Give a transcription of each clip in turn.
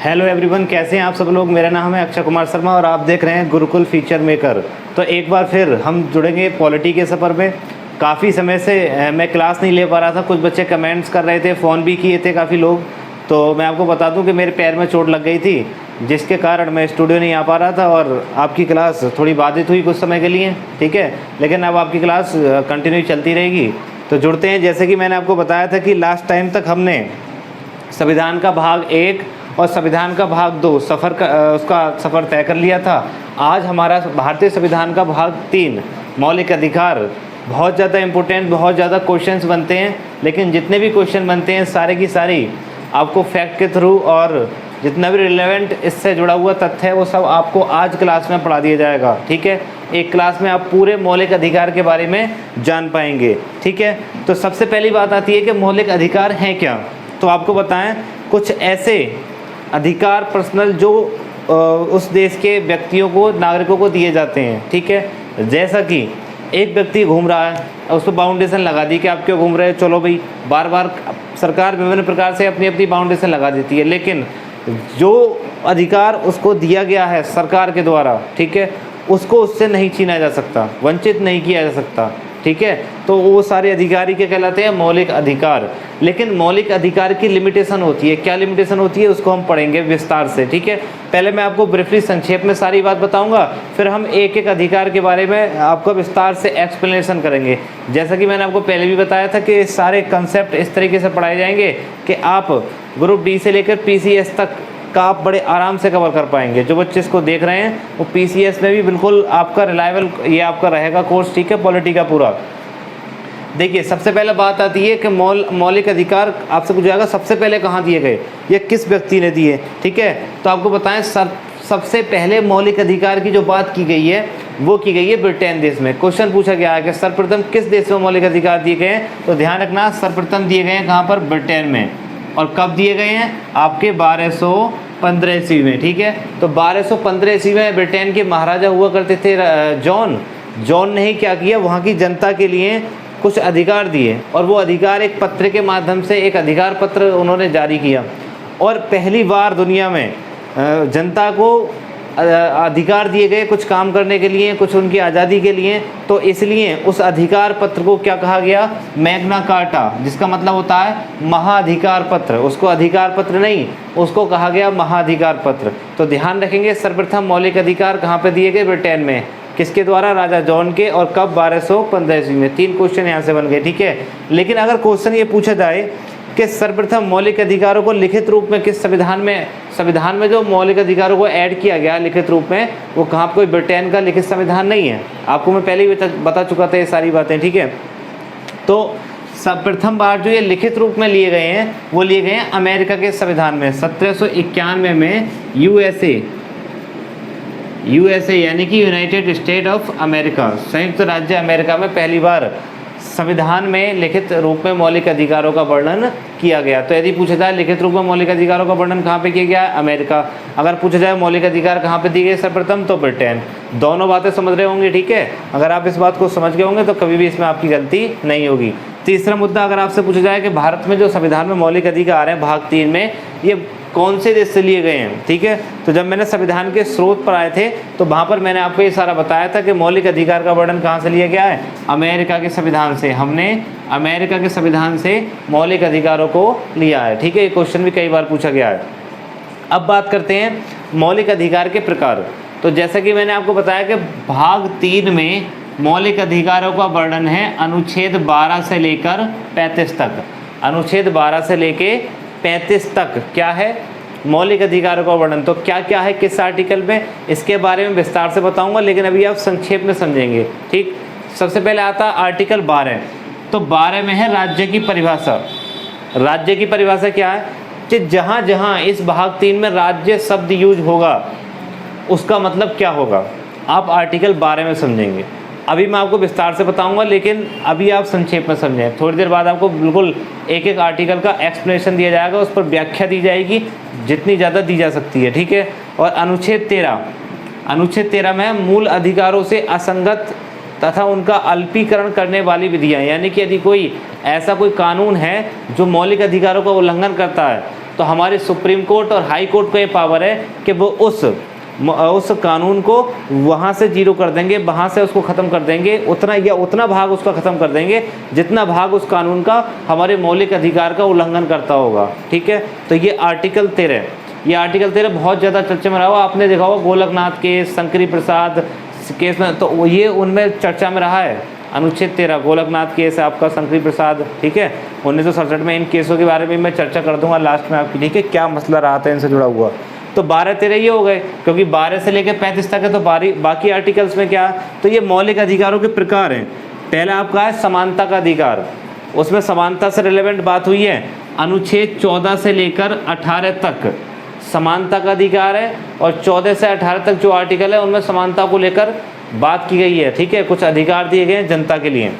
Hello everyone, कैसे हैं आप सब लोग। मेरा नाम है अक्षय कुमार शर्मा और आप देख रहे हैं गुरुकुल फीचर मेकर। तो एक बार फिर हम जुड़ेंगे पॉलिटी के सफ़र में। काफ़ी समय से मैं क्लास नहीं ले पा रहा था, कुछ बच्चे कमेंट्स कर रहे थे, फ़ोन भी किए थे काफ़ी लोग। तो मैं आपको बता दूं कि मेरे पैर में चोट लग गई थी, जिसके कारण मैं स्टूडियो नहीं आ पा रहा था और आपकी क्लास थोड़ी बाधित हुई कुछ समय के लिए, ठीक है। लेकिन अब आपकी क्लास कंटिन्यू चलती रहेगी। तो जुड़ते हैं। जैसे कि मैंने आपको बताया था कि लास्ट टाइम तक हमने संविधान का भाग 1 और संविधान का भाग 2 उसका सफ़र तय कर लिया था। आज हमारा भारतीय संविधान का भाग 3 मौलिक अधिकार बहुत ज़्यादा इम्पोर्टेंट, बहुत ज़्यादा क्वेश्चंस बनते हैं। लेकिन जितने भी क्वेश्चन बनते हैं सारे की सारी आपको फैक्ट के थ्रू और जितना भी रिलेवेंट इससे जुड़ा हुआ तथ्य है वो सब आपको आज क्लास में पढ़ा दिया जाएगा, ठीक है। एक क्लास में आप पूरे मौलिक अधिकार के बारे में जान पाएंगे, ठीक है। तो सबसे पहली बात आती है कि मौलिक अधिकार हैं क्या। तो आपको बताएं कुछ ऐसे अधिकार पर्सनल जो उस देश के व्यक्तियों को, नागरिकों को दिए जाते हैं, ठीक है। जैसा कि एक व्यक्ति घूम रहा है, उसको बाउंडेशन लगा दी कि आप क्यों घूम रहे हैं, चलो भाई। बार बार सरकार विभिन्न प्रकार से अपनी अपनी बाउंडेशन लगा देती है, लेकिन जो अधिकार उसको दिया गया है सरकार के द्वारा, ठीक है, उसको उससे नहीं छीना जा सकता, वंचित नहीं किया जा सकता, ठीक है। तो वो सारे अधिकारी के कहलाते हैं मौलिक अधिकार। लेकिन मौलिक अधिकार की लिमिटेशन होती है। क्या लिमिटेशन होती है उसको हम पढ़ेंगे विस्तार से, ठीक है। पहले मैं आपको ब्रीफली संक्षेप में सारी बात बताऊंगा, फिर हम एक एक अधिकार के बारे में आपको विस्तार से एक्सप्लेनेशन करेंगे। जैसा कि मैंने आपको पहले भी बताया था कि सारे कंसेप्ट इस तरीके से पढ़ाए जाएंगे कि आप ग्रुप डी से लेकर PCS तक का आप बड़े आराम से कवर कर पाएंगे। जो बच्चे इसको देख रहे हैं वो PCS में भी बिल्कुल आपका रिलायबल ये आपका रहेगा कोर्स, ठीक है, पॉलिटी का पूरा। देखिए, सबसे पहले बात आती है कि मौलिक अधिकार आपसे पूछा जाएगा सबसे पहले कहाँ दिए गए, ये किस व्यक्ति ने दिए, ठीक है। तो आपको बताएं सबसे पहले मौलिक अधिकार की जो बात की गई है वो की गई है ब्रिटेन देश में। क्वेश्चन पूछा गया है कि सर्वप्रथम किस देश में मौलिक अधिकार दिए गए हैं, तो ध्यान रखना सर्वप्रथम दिए गए हैं कहाँ पर, ब्रिटेन में। और कब दिए गए हैं, आपके 1215 ईस्वी में, ठीक है। तो 1215 ईस्वी में ब्रिटेन के महाराजा हुआ करते थे जॉन ने ही क्या किया, वहाँ की जनता के लिए कुछ अधिकार दिए और वो अधिकार एक पत्र के माध्यम से, एक अधिकार पत्र उन्होंने जारी किया। और पहली बार दुनिया में जनता को अधिकार दिए गए कुछ काम करने के लिए, कुछ उनकी आज़ादी के लिए। तो इसलिए उस अधिकार पत्र को क्या कहा गया, मैग्ना कार्टा, जिसका मतलब होता है महाधिकार पत्र। उसको अधिकार पत्र नहीं, उसको कहा गया महाधिकार पत्र। तो ध्यान रखेंगे सर्वप्रथम मौलिक अधिकार कहाँ पे दिए गए, ब्रिटेन में। किसके द्वारा, राजा जॉन के। और कब, 1215 ईस्वी में। 3 क्वेश्चन यहाँ से बन गए, ठीक है। लेकिन अगर क्वेश्चन ये पूछा जाए कि सर्वप्रथम मौलिक अधिकारों को लिखित रूप में किस संविधान में जो मौलिक अधिकारों को ऐड किया गया लिखित रूप में, वो कहाँ, कोई ब्रिटेन का लिखित संविधान नहीं है। आपको मैं पहले ही बता चुका था ये सारी बातें, ठीक है। तो सर्वप्रथम बार जो ये लिखित रूप में लिए गए हैं वो लिए गए हैं अमेरिका के संविधान में। 1791 में यूएसए यानी कि यूनाइटेड स्टेट ऑफ अमेरिका, संयुक्त राज्य अमेरिका में पहली बार संविधान में लिखित रूप में मौलिक अधिकारों का वर्णन किया गया। तो यदि पूछा जाए लिखित रूप में मौलिक अधिकारों का वर्णन कहाँ पे किया गया है, अमेरिका। अगर पूछा जाए मौलिक अधिकार कहाँ पे दिए गए सर्वप्रथम, तो ब्रिटेन। दोनों बातें समझ रहे होंगे, ठीक है। अगर आप इस बात को समझ गए होंगे तो कभी भी इसमें आपकी गलती नहीं होगी। तीसरा मुद्दा, अगर आपसे पूछा जाए कि भारत में जो संविधान में मौलिक अधिकार हैं भाग 3 में, ये कौन से देश से लिए गए हैं, ठीक है। तो जब मैंने संविधान के स्रोत पर आए थे तो वहाँ पर मैंने आपको ये सारा बताया था कि मौलिक अधिकार का वर्णन कहाँ से लिया गया है, अमेरिका के संविधान से। हमने अमेरिका के संविधान से मौलिक अधिकारों को लिया है, ठीक है। ये क्वेश्चन भी कई बार पूछा गया है। अब बात करते हैं मौलिक अधिकार के प्रकार। तो जैसा कि मैंने आपको बताया कि भाग 3 में मौलिक अधिकारों का वर्णन है अनुच्छेद 12 से लेकर 35 तक। अनुच्छेद 12 से लेके 35 तक क्या है, मौलिक अधिकारों का वर्णन। तो क्या क्या है किस आर्टिकल में, इसके बारे में विस्तार से बताऊंगा, लेकिन अभी आप संक्षेप में समझेंगे, ठीक। सबसे पहले आता है आर्टिकल 12। तो 12 में है राज्य की परिभाषा। राज्य की परिभाषा क्या है कि जहाँ जहाँ इस भाग 3 में राज्य शब्द यूज होगा उसका मतलब क्या होगा, आप आर्टिकल 12 में समझेंगे। अभी मैं आपको विस्तार से बताऊंगा, लेकिन अभी आप संक्षेप में समझें। थोड़ी देर बाद आपको बिल्कुल एक एक आर्टिकल का एक्सप्लेनेशन दिया जाएगा, उस पर व्याख्या दी जाएगी जितनी ज़्यादा दी जा सकती है, ठीक है। और अनुच्छेद 13 में मूल अधिकारों से असंगत तथा उनका अल्पीकरण करने वाली विधियाँ। यानी कि यदि कोई ऐसा कोई कानून है जो मौलिक अधिकारों का उल्लंघन करता है तो हमारे सुप्रीम कोर्ट और हाई कोर्ट को ये पावर है कि वो उस कानून को वहाँ से जीरो कर देंगे, वहाँ से उसको ख़त्म कर देंगे, उतना भाग उसका ख़त्म कर देंगे जितना भाग उस कानून का हमारे मौलिक अधिकार का उल्लंघन करता होगा। ठीक है, तो ये आर्टिकल 13 बहुत ज़्यादा चर्चा में रहा हुआ। आपने देखा होगा गोलकनाथ केस, शंकरी प्रसाद केस में, तो ये उनमें चर्चा में रहा है। अनुच्छेद 13 गोलकनाथ केस है आपका, शंकरी प्रसाद, ठीक है, 1967 में। इन केसों के बारे में मैं चर्चा कर दूंगा लास्ट में आपकी, ठीक है, क्या मसला रहा था इनसे जुड़ा हुआ। तो 12-13 ये हो गए, क्योंकि 12 से लेकर 35 तक है, तो बाकी आर्टिकल्स में क्या, तो ये मौलिक अधिकारों के प्रकार हैं। पहला आपका है समानता का अधिकार, उसमें समानता से रिलेवेंट बात हुई है। अनुच्छेद 14 से लेकर 18 तक समानता का अधिकार है, और 14 से 18 तक जो आर्टिकल है उनमें समानता को लेकर बात की गई है। ठीक है, कुछ अधिकार दिए गए हैं जनता के लिए,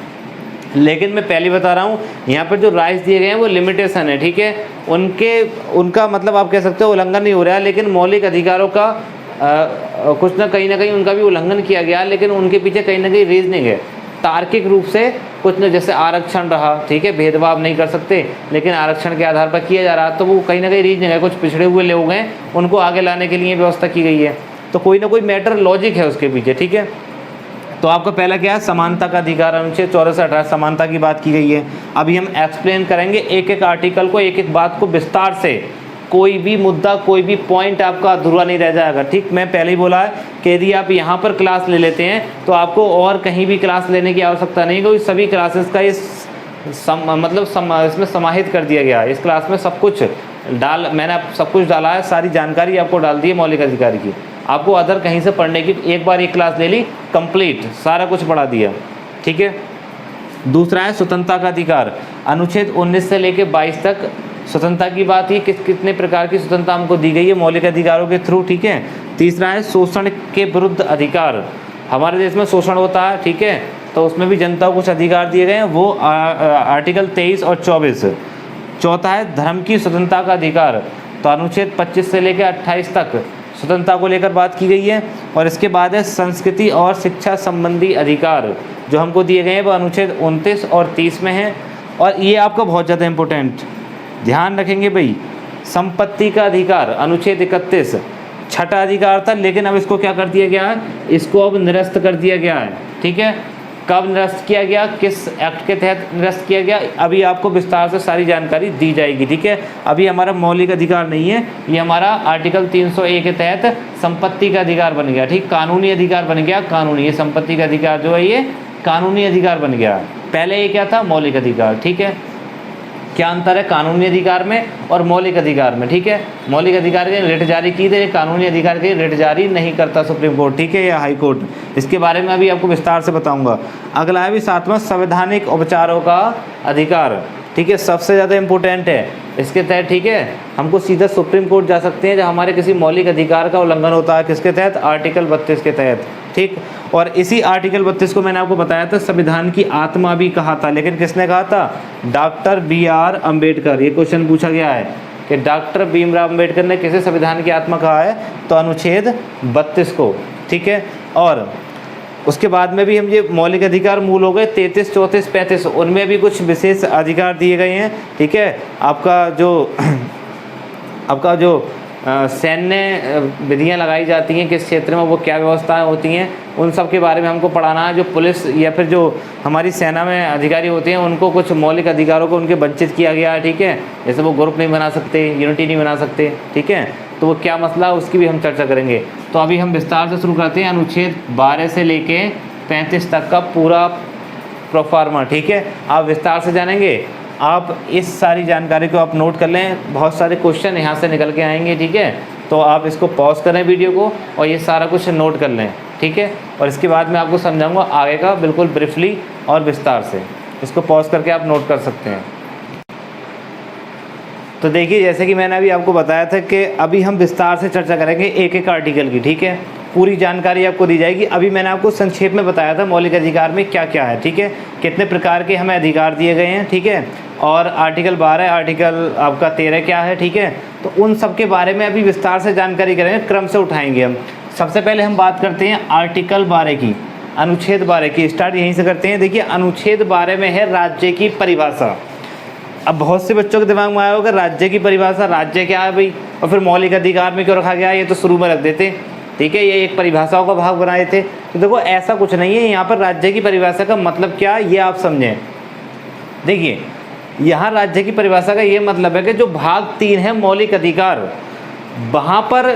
लेकिन मैं पहले बता रहा हूँ यहाँ पर जो राइट्स दिए गए हैं वो लिमिटेशन है। ठीक है, उनका मतलब आप कह सकते हो उल्लंघन नहीं हो रहा है, लेकिन मौलिक अधिकारों का कुछ ना कहीं उनका भी उल्लंघन किया गया, लेकिन उनके पीछे कहीं ना कहीं रीजनिंग है। तार्किक रूप से कुछ न, जैसे आरक्षण रहा, ठीक है, भेदभाव नहीं कर सकते, लेकिन आरक्षण के आधार पर किया जा रहा, तो वो कहीं ना कहीं रीजनिंग है। कुछ पिछड़े हुए लोग हैं, उनको आगे लाने के लिए व्यवस्था की गई है, तो कोई ना कोई मैटर लॉजिक है उसके पीछे। ठीक है, तो आपका पहला क्या है, समानता का अधिकार, अनुच्छेद 14 से 18 समानता की बात की गई है। अभी हम एक्सप्लेन करेंगे एक एक आर्टिकल को, एक एक बात को विस्तार से, कोई भी मुद्दा, कोई भी पॉइंट आपका अधूरा नहीं रह जाएगा। ठीक, मैं पहले ही बोला है कि यदि आप यहाँ पर क्लास ले लेते हैं तो आपको और कहीं भी क्लास लेने की आवश्यकता नहीं, क्योंकि सभी क्लासेस का इसमें समाहित कर दिया गया है। इस क्लास में सब कुछ मैंने सब कुछ डाला है, सारी जानकारी आपको डाल दी है मौलिक अधिकार की। आपको अदर कहीं से पढ़ने की, एक बार एक क्लास ले ली, कंप्लीट सारा कुछ पढ़ा दिया। ठीक है, दूसरा है स्वतंत्रता का अधिकार, अनुच्छेद 19 से लेकर 22 तक स्वतंत्रता की बात, ये कितने प्रकार की स्वतंत्रता हमको दी गई है मौलिक अधिकारों के थ्रू। ठीक है, तीसरा है शोषण के विरुद्ध अधिकार, हमारे देश में शोषण होता है, ठीक है, तो उसमें भी जनता को कुछ अधिकार दिए गए हैं, वो आर्टिकल 23 और 24। चौथा है धर्म की स्वतंत्रता का अधिकार, तो अनुच्छेद 25 से लेकर 28 तक स्वतंत्रता को लेकर बात की गई है। और इसके बाद है संस्कृति और शिक्षा संबंधी अधिकार, जो हमको दिए गए हैं वो अनुच्छेद 29 और 30 में है। और ये आपका बहुत ज़्यादा इंपॉर्टेंट ध्यान रखेंगे भाई, संपत्ति का अधिकार, अनुच्छेद 31 छठा अधिकार था, लेकिन अब इसको क्या कर दिया गया है, इसको अब निरस्त कर दिया गया है। ठीक है, कब निरस्त किया गया, किस एक्ट के तहत निरस्त किया गया, अभी आपको विस्तार से सारी जानकारी दी जाएगी। ठीक है, अभी हमारा मौलिक अधिकार नहीं है, ये हमारा आर्टिकल 301 के तहत संपत्ति का अधिकार बन गया। ठीक, कानूनी अधिकार बन गया, कानूनी, ये संपत्ति का अधिकार जो है ये कानूनी अधिकार बन गया। पहले ये क्या था, मौलिक अधिकार। ठीक है, क्या अंतर है कानूनी अधिकार में और मौलिक अधिकार में। ठीक है, मौलिक अधिकार के रिट जारी की थी, कानूनी अधिकार के रिट जारी नहीं करता सुप्रीम कोर्ट, ठीक है, या हाई कोर्ट। इसके बारे में अभी आपको विस्तार से बताऊंगा। अगला है भी 7वां संवैधानिक उपचारों का अधिकार। ठीक है, सबसे ज़्यादा इम्पोर्टेंट है इसके तहत। ठीक है, हमको सीधा सुप्रीम कोर्ट जा सकते हैं जब हमारे किसी मौलिक अधिकार का उल्लंघन होता है, किसके तहत, आर्टिकल 32 के तहत। ठीक, और इसी आर्टिकल 32 को मैंने आपको बताया था संविधान की आत्मा भी कहा था, लेकिन किसने कहा था, डॉक्टर BR अम्बेडकर। ये क्वेश्चन पूछा गया है कि डॉक्टर भीमराव अम्बेडकर ने किसे संविधान की आत्मा कहा है, तो अनुच्छेद 32 को। ठीक है, और उसके बाद में भी हम ये मौलिक अधिकार मूल हो गए 33, 34, 35, उनमें भी कुछ विशेष अधिकार दिए गए हैं। ठीक है, आपका जो सैन्य विधियां लगाई जाती हैं किस क्षेत्र में, वो क्या व्यवस्थाएं होती हैं, उन सब के बारे में हमको पढ़ाना है। जो पुलिस या फिर जो हमारी सेना में अधिकारी होते हैं, उनको कुछ मौलिक अधिकारों को उनके वंचित किया गया है। ठीक है, जैसे वो ग्रुप नहीं बना सकते, यूनिटी नहीं बना सकते। ठीक है, तो वो क्या मसला है उसकी भी हम चर्चा करेंगे। तो अभी हम विस्तार से शुरू करते हैं अनुच्छेद 12 से लेके 35 तक का पूरा प्रोफार्मा। ठीक है, आप विस्तार से जानेंगे। आप इस सारी जानकारी को आप नोट कर लें, बहुत सारे क्वेश्चन यहाँ से निकल के आएंगे। ठीक है, तो आप इसको पॉज करें वीडियो को और ये सारा कुछ नोट कर लें। ठीक है, और इसके बाद मैं आपको समझाऊंगा आगे का बिल्कुल ब्रीफली और विस्तार से। इसको पॉज करके आप नोट कर सकते हैं। तो देखिए, जैसे कि मैंने अभी आपको बताया था कि अभी हम विस्तार से चर्चा करेंगे एक एक आर्टिकल की। ठीक है, पूरी जानकारी आपको दी जाएगी। अभी मैंने आपको संक्षेप में बताया था मौलिक अधिकार में क्या क्या है। ठीक है, कितने प्रकार के हमें अधिकार दिए गए हैं। ठीक है, और आर्टिकल 12, आर्टिकल आपका 13 क्या है। ठीक है, तो उन सब के बारे में अभी विस्तार से जानकारी करेंगे, क्रम से उठाएंगे हम। सबसे पहले हम बात करते हैं आर्टिकल 12 की, अनुच्छेद 12 की। स्टार्ट यहीं से करते हैं। देखिए, अनुच्छेद 12 में है राज्य की परिभाषा। अब बहुत से बच्चों के दिमाग में आया होगा राज्य की परिभाषा, राज्य क्या है भाई, और फिर मौलिक अधिकार में क्यों रखा गया, ये तो शुरू में रख देते, ठीक है, ये एक परिभाषाओं का भाग बनाए थे। तो देखो ऐसा कुछ नहीं है, यहाँ पर राज्य की परिभाषा का मतलब क्या है ये आप समझें। देखिए यहाँ राज्य की परिभाषा का ये मतलब है कि जो भाग 3 है मौलिक अधिकार, वहाँ पर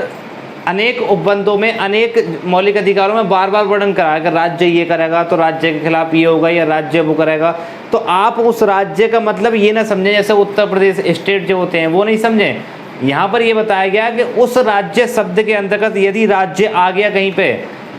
अनेक उपबंधों में अनेक मौलिक अधिकारों में बार बार वर्णन करा है, राज्य ये करेगा तो राज्य के खिलाफ ये होगा, या राज्य वो करेगा। तो आप उस राज्य का मतलब ये ना समझें जैसे उत्तर प्रदेश स्टेट जो होते हैं वो नहीं समझें। यहाँ पर ये बताया गया कि उस राज्य शब्द के अंतर्गत यदि राज्य आ गया कहीं पे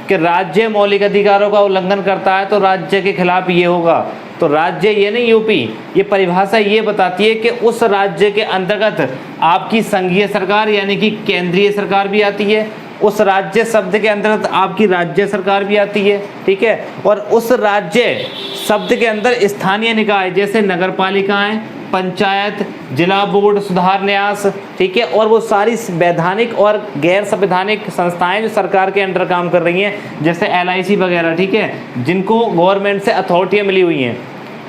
कि राज्य मौलिक अधिकारों का उल्लंघन करता है तो राज्य के खिलाफ ये होगा, तो राज्य ये नहीं यूपी, ये परिभाषा ये बताती है कि उस राज्य के अंतर्गत आपकी संघीय सरकार यानी कि केंद्रीय सरकार भी आती है, उस राज्य शब्द के अंतर्गत आपकी राज्य सरकार भी आती है, ठीक है, और उस राज्य शब्द के अंदर स्थानीय निकाय जैसे नगर पालिकाएं, पंचायत, जिला बोर्ड, सुधार न्यास, ठीक है, और वो सारी वैधानिक और गैर संवैधानिक संस्थाएं जो सरकार के अंडर काम कर रही हैं जैसे LIC वगैरह, ठीक है, जिनको गवर्नमेंट से अथॉरिटियां मिली हुई हैं,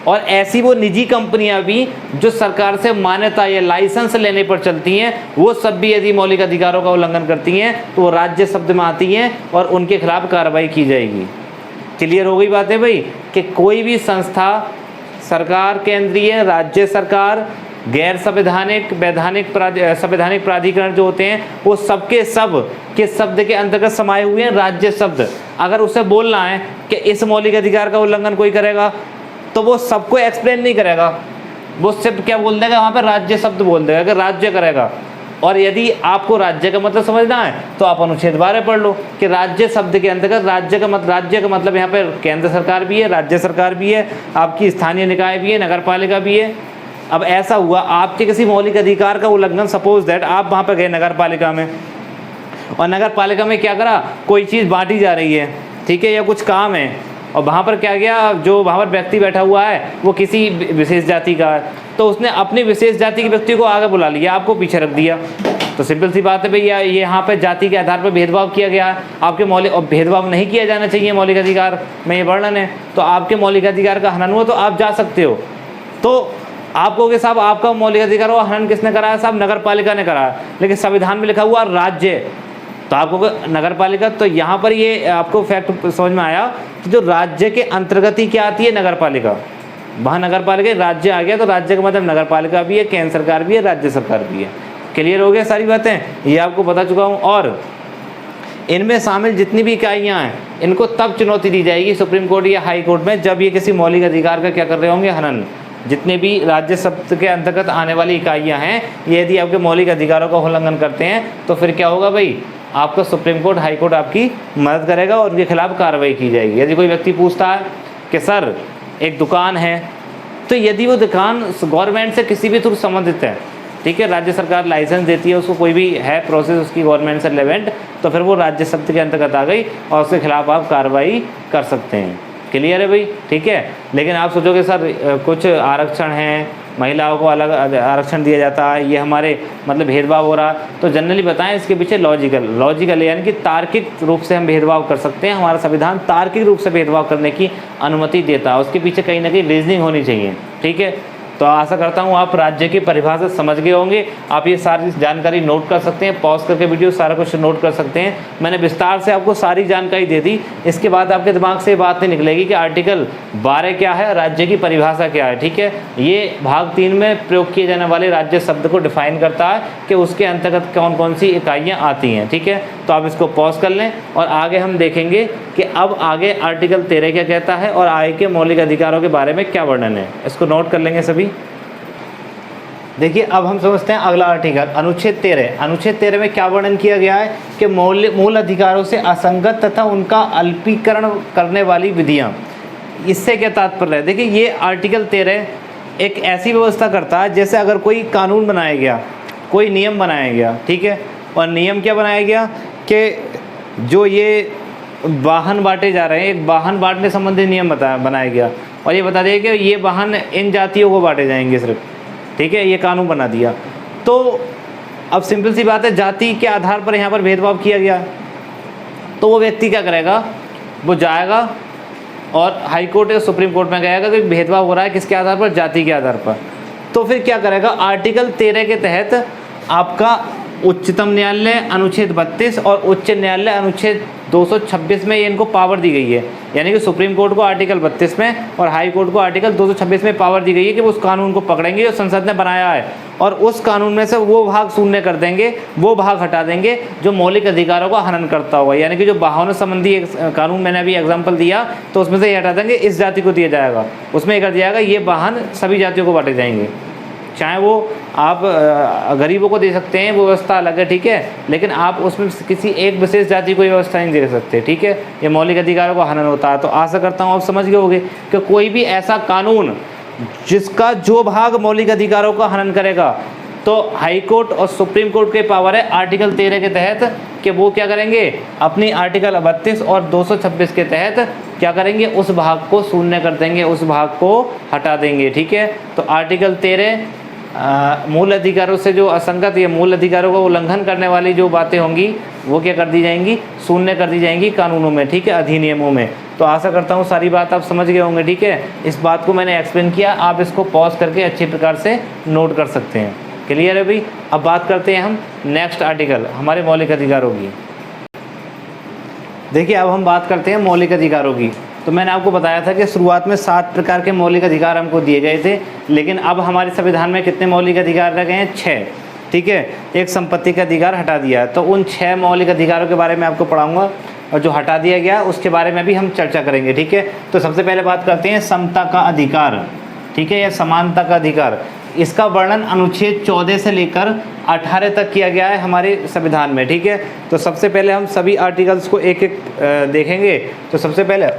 और ऐसी वो निजी कंपनियां भी जो सरकार से मान्यता या लाइसेंस लेने पर चलती हैं, वो सब भी यदि मौलिक अधिकारों का उल्लंघन करती हैं तो वो राज्य शब्द में आती हैं और उनके खिलाफ कार्रवाई की जाएगी। क्लियर हो गई बात है भाई कि कोई भी संस्था, सरकार केंद्रीय, राज्य सरकार, गैर संवैधानिक, वैधानिक, संवैधानिक प्राधिकरण जो होते हैं वो सबके सब के शब्द के अंतर्गत समाये हुए हैं राज्य शब्द। अगर उसे बोलना है कि इस मौलिक अधिकार का उल्लंघन कोई करेगा तो वो सबको एक्सप्लेन नहीं करेगा, वो सिर्फ क्या बोल देगा वहाँ पर राज्य शब्द बोल देगा कि राज्य करेगा। और यदि आपको राज्य का मतलब समझना है तो आप अनुच्छेद 12 पढ़ लो कि राज्य शब्द के अंतर्गत राज्य का मतलब यहाँ पर केंद्र सरकार भी है, राज्य सरकार भी है, आपकी स्थानीय निकाय भी है, नगर पालिका भी है। अब ऐसा हुआ आपके किसी मौलिक अधिकार का उल्लंघन, सपोज दैट आप वहाँ पर गए नगर पालिका में और नगर पालिका में क्या करा, कोई चीज़ बांटी जा रही है, ठीक है, या कुछ काम है और वहाँ पर क्या गया, जो वहाँ पर व्यक्ति बैठा हुआ है वो किसी विशेष जाति का है, तो उसने अपनी विशेष जाति के व्यक्ति को आगे बुला लिया, आपको पीछे रख दिया। तो सिंपल सी बात है भैया, ये यहाँ पे जाति के आधार पर भेदभाव किया गया है, आपके मौलिक, और भेदभाव नहीं किया जाना चाहिए मौलिक अधिकार में, ये वर्णन है, तो आपके मौलिक अधिकार का हनन हुआ तो आप जा सकते हो। तो आप कहोगे साहब आपका मौलिक अधिकार का हनन किसने कराया, साहब नगर पालिका ने कराया, लेकिन संविधान में लिखा हुआ राज्य, तो आपको नगर पालिका, तो यहाँ पर ये आपको फैक्ट समझ में आया कि जो राज्य के अंतर्गत ही क्या आती है, नगर पालिका, वहाँ नगर पालिका राज्य आ गया, तो राज्य का मतलब नगर पालिका भी है, केंद्र सरकार भी है, राज्य सरकार भी है। क्लियर हो गया सारी बातें, ये आपको बता चुका हूँ। और इनमें शामिल जितनी भी इकाइयाँ हैं इनको तब चुनौती दी जाएगी सुप्रीम कोर्ट या हाई कोर्ट में जब ये किसी मौलिक अधिकार का क्या कर रहे होंगे, हनन। जितने भी राज्य शब्द के अंतर्गत आने वाली इकाइयाँ हैं, ये यदि आपके मौलिक अधिकारों का उल्लंघन करते हैं तो फिर क्या होगा भाई, आपका सुप्रीम कोर्ट, हाई कोर्ट आपकी मदद करेगा और उनके खिलाफ कार्रवाई की जाएगी। यदि कोई व्यक्ति पूछता है कि सर एक दुकान है, तो यदि वो दुकान गवर्नमेंट से किसी भी थ्रू संबंधित है, ठीक है, राज्य सरकार लाइसेंस देती है उसको, कोई भी है प्रोसेस उसकी गवर्नमेंट से रिलेवेंट, तो फिर वो राज्य शब्द के अंतर्गत आ गई और उसके खिलाफ आप कार्रवाई कर सकते हैं। क्लियर है भाई, ठीक है। लेकिन आप सोचोगे सर कुछ आरक्षण हैं, महिलाओं को अलग आरक्षण दिया जाता है, ये हमारे मतलब भेदभाव हो रहा, तो जनरली बताएं इसके पीछे लॉजिकल यानी कि तार्किक रूप से हम भेदभाव कर सकते हैं। हमारा संविधान तार्किक रूप से भेदभाव करने की अनुमति देता है, उसके पीछे कहीं ना कहीं रीजनिंग होनी चाहिए, ठीक है। तो आशा करता हूँ आप राज्य की परिभाषा समझ गए होंगे। आप ये सारी जानकारी नोट कर सकते हैं, पॉज करके वीडियो सारा कुछ नोट कर सकते हैं। मैंने विस्तार से आपको सारी जानकारी दे दी, इसके बाद आपके दिमाग से बात नहीं निकलेगी कि आर्टिकल 12 क्या है, राज्य की परिभाषा क्या है, ठीक है। ये भाग 3 में प्रयोग किए जाने वाले राज्य शब्द को डिफाइन करता है कि उसके अंतर्गत कौन कौन सी इकाइयाँ आती हैं, ठीक है। तो आप इसको पॉज कर लें और आगे हम देखेंगे कि अब आगे आर्टिकल 13 क्या कहता है और आगे के मौलिक अधिकारों के बारे में क्या वर्णन है, इसको नोट कर लेंगे सभी। देखिए अब हम समझते हैं अगला आर्टिकल अनुच्छेद 13। अनुच्छेद 13 में क्या वर्णन किया गया है कि मूल अधिकारों से असंगत तथा उनका अल्पीकरण करने वाली विधियां। इससे क्या तात्पर्य है, देखिए ये आर्टिकल 13 एक ऐसी व्यवस्था करता है जैसे अगर कोई कानून बनाया गया, कोई नियम बनाया गया, ठीक है, और नियम क्या बनाया गया कि जो ये वाहन बांटे जा रहे हैं, एक वाहन बांटने संबंधी नियम बनाया गया और ये बता दिया कि ये वाहन इन जातियों को बांटे जाएंगे सिर्फ, ठीक है, ये कानून बना दिया। तो अब सिंपल सी बात है, जाति के आधार पर यहाँ पर भेदभाव किया गया, तो वो व्यक्ति क्या करेगा, वो जाएगा और हाई कोर्ट या सुप्रीम कोर्ट में गएगा कि भेदभाव हो रहा है किसके आधार पर, जाति के आधार पर। तो फिर क्या करेगा, आर्टिकल 13 के तहत आपका उच्चतम न्यायालय अनुच्छेद 32 और उच्च न्यायालय अनुच्छेद 226 में ये इनको पावर दी गई है। यानी कि सुप्रीम कोर्ट को आर्टिकल 32 में और हाई कोर्ट को आर्टिकल 226 में पावर दी गई है कि वो उस कानून को पकड़ेंगे जो संसद ने बनाया है और उस कानून में से वो भाग शून्य कर देंगे, वो भाग हटा देंगे जो मौलिक अधिकारों का हनन करता होगा। यानी कि जो वाहनों संबंधी एक कानून मैंने अभी एग्जाम्पल दिया तो उसमें से ये हटा देंगे, इस जाति को दिया जाएगा, उसमें ये कर दिया जाएगा ये वाहन सभी जातियों को बांटे जाएंगे। चाहे वो आप गरीबों को दे सकते हैं, वो व्यवस्था अलग है, ठीक है, लेकिन आप उसमें किसी एक विशेष जाति को व्यवस्था नहीं दे सकते, ठीक है। ये मौलिक अधिकारों का हनन होता है। तो आशा करता हूँ आप समझ गए होंगे कि कोई भी ऐसा कानून जिसका जो भाग मौलिक अधिकारों का हनन करेगा तो हाई कोर्ट और सुप्रीम कोर्ट के पावर है आर्टिकल 13 के तहत कि वो क्या करेंगे, अपनी आर्टिकल 32 और 226 के तहत क्या करेंगे, उस भाग को शून्य कर देंगे, उस भाग को हटा देंगे, ठीक है। तो आर्टिकल 13 मूल अधिकारों से जो असंगत या मूल अधिकारों का उल्लंघन करने वाली जो बातें होंगी वो क्या कर दी जाएंगी, शून्य कर दी जाएंगी कानूनों में, ठीक है, अधिनियमों में। तो आशा करता हूँ सारी बात आप समझ गए होंगे, ठीक है। इस बात को मैंने एक्सप्लेन किया, आप इसको पॉज करके अच्छी प्रकार से नोट कर सकते हैं। क्लियर है भाई। अब बात करते हैं हम नेक्स्ट आर्टिकल हमारे मौलिक अधिकारों की। देखिए अब हम बात करते हैं मौलिक अधिकारों की। तो मैंने आपको बताया था कि शुरुआत में 7 प्रकार के मौलिक अधिकार हमको दिए गए थे, लेकिन अब हमारे संविधान में कितने मौलिक अधिकार रह गए हैं, 6, ठीक है। एक संपत्ति का अधिकार हटा दिया है, तो उन 6 मौलिक अधिकारों के बारे में आपको पढ़ाऊंगा और जो हटा दिया गया उसके बारे में भी हम चर्चा करेंगे, ठीक है। तो सबसे पहले बात करते हैं समता का अधिकार, ठीक है, या समानता का अधिकार। इसका वर्णन अनुच्छेद 14 से लेकर 18 तक किया गया है हमारे संविधान में, ठीक है। तो सबसे पहले हम सभी आर्टिकल्स को एक एक देखेंगे। तो सबसे पहले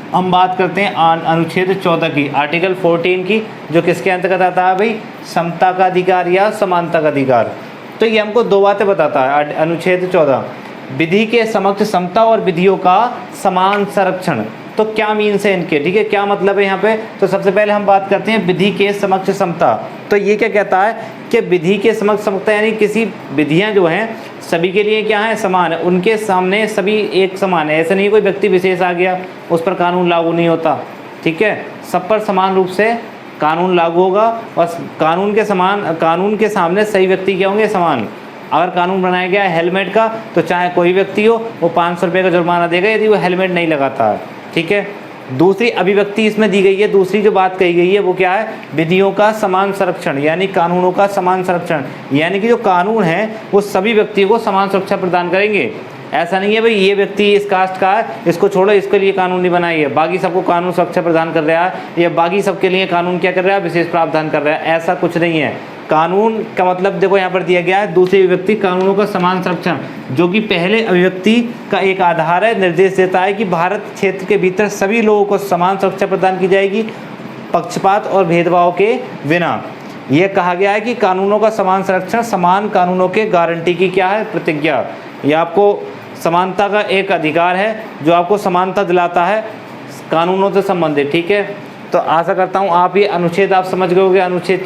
हम बात करते हैं अनुच्छेद 14 की, आर्टिकल 14 की, जो किसके अंतर्गत आता है भाई, समता का अधिकार या समानता का अधिकार। तो ये हमको 2 बातें बताता है अनुच्छेद 14, विधि के समक्ष समता और विधियों का समान संरक्षण। तो क्या मीन्स है इनके, ठीक है, क्या मतलब है यहाँ पे। तो सबसे पहले हम बात करते हैं विधि के समक्ष समता। तो ये क्या कहता है कि विधि के समक्ष समता यानी किसी विधियाँ जो हैं सभी के लिए क्या है, समान है, उनके सामने सभी एक समान है। ऐसा नहीं कोई व्यक्ति विशेष आ गया उस पर कानून लागू नहीं होता, ठीक है। सब पर समान रूप से कानून लागू होगा और कानून के सामने सही व्यक्ति क्या होंगे, समान। अगर कानून बनाया गया है हेलमेट का तो चाहे कोई व्यक्ति हो वो 500 रुपये का जुर्माना देगा यदि वो हेलमेट नहीं लगाता है, ठीक है। दूसरी अभिव्यक्ति इसमें दी गई है, दूसरी जो बात कही गई है वो क्या है, विधियों का समान संरक्षण यानी कानूनों का समान संरक्षण। यानी कि जो कानून है वो सभी व्यक्तियों को समान सुरक्षा प्रदान करेंगे। ऐसा नहीं है भाई ये व्यक्ति इस कास्ट का है इसको छोड़ो, इसके लिए कानून नहीं बनाई है, बाकी सबको कानून सुरक्षा प्रदान कर रहा है या बाकी सबके लिए कानून क्या कर रहा है, विशेष प्रावधान कर रहा है। ऐसा कुछ नहीं है। कानून का मतलब देखो यहाँ पर दिया गया है, दूसरी अभिव्यक्ति कानूनों का समान संरक्षण, जो कि पहले अभिव्यक्ति का एक आधार है, निर्देश देता है कि भारत क्षेत्र के भीतर सभी लोगों को समान सुरक्षा प्रदान की जाएगी पक्षपात और भेदभाव के बिना। यह कहा गया है कि कानूनों का समान संरक्षण समान कानूनों के गारंटी की क्या है, प्रतिज्ञा। यह आपको समानता का एक अधिकार है जो आपको समानता दिलाता है कानूनों से संबंधित, ठीक है। तो आशा करता हूँ आप ये अनुच्छेद आप समझ गए होंगे, अनुच्छेद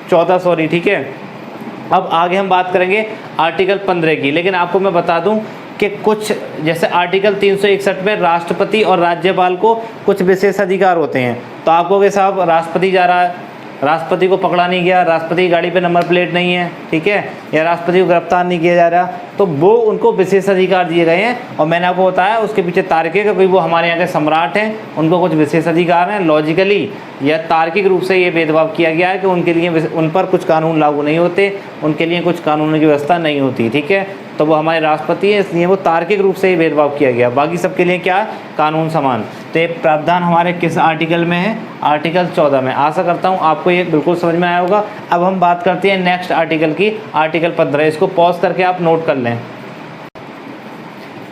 14 सॉरी, ठीक है। अब आगे हम बात करेंगे आर्टिकल 15 की, लेकिन आपको मैं बता दूं कि कुछ जैसे आर्टिकल 361 में राष्ट्रपति और राज्यपाल को कुछ विशेष अधिकार होते हैं। तो आपको के साहब राष्ट्रपति जा रहा है, राष्ट्रपति को पकड़ा नहीं गया, राष्ट्रपति की गाड़ी पे नंबर प्लेट नहीं है, ठीक है, या राष्ट्रपति को गिरफ्तार नहीं किया जा रहा, तो वो उनको विशेष अधिकार दिए गए हैं। और मैंने आपको बताया उसके पीछे तार्किक है क्योंकि वो हमारे यहाँ के सम्राट हैं, उनको कुछ विशेष अधिकार हैं। लॉजिकली या तार्किक रूप से ये भेदभाव किया गया है कि उनके लिए उन पर कुछ कानून लागू नहीं होते, उनके लिए कुछ कानून की व्यवस्था नहीं होती, ठीक है। तो वो हमारे राष्ट्रपति हैं इसलिए वो तार्किक रूप से ये भेदभाव किया गया, बाकी सबके लिए क्या कानून समान। तो ये प्रावधान हमारे किस आर्टिकल में है, आर्टिकल 14 में। आशा करता हूँ आपको ये बिल्कुल समझ में आया होगा। अब हम बात करते हैं नेक्स्ट आर्टिकल की, आर्टिकल 15। इसको पॉज करके आप नोट कर लें।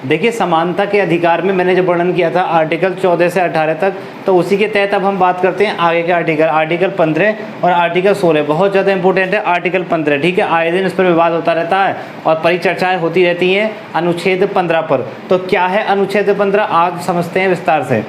देखिए समानता के अधिकार में मैंने जो वर्णन किया था आर्टिकल 14 से 18 तक, तो उसी के तहत अब हम बात करते हैं आगे के आर्टिकल, आर्टिकल 15 और आर्टिकल 16। बहुत ज़्यादा इंपॉर्टेंट है आर्टिकल 15, ठीक है। आए दिन इस पर विवाद होता रहता है और परिचर्चाएं होती रहती हैं अनुच्छेद 15 पर। तो क्या है अनुच्छेद 15, आज समझते हैं विस्तार से।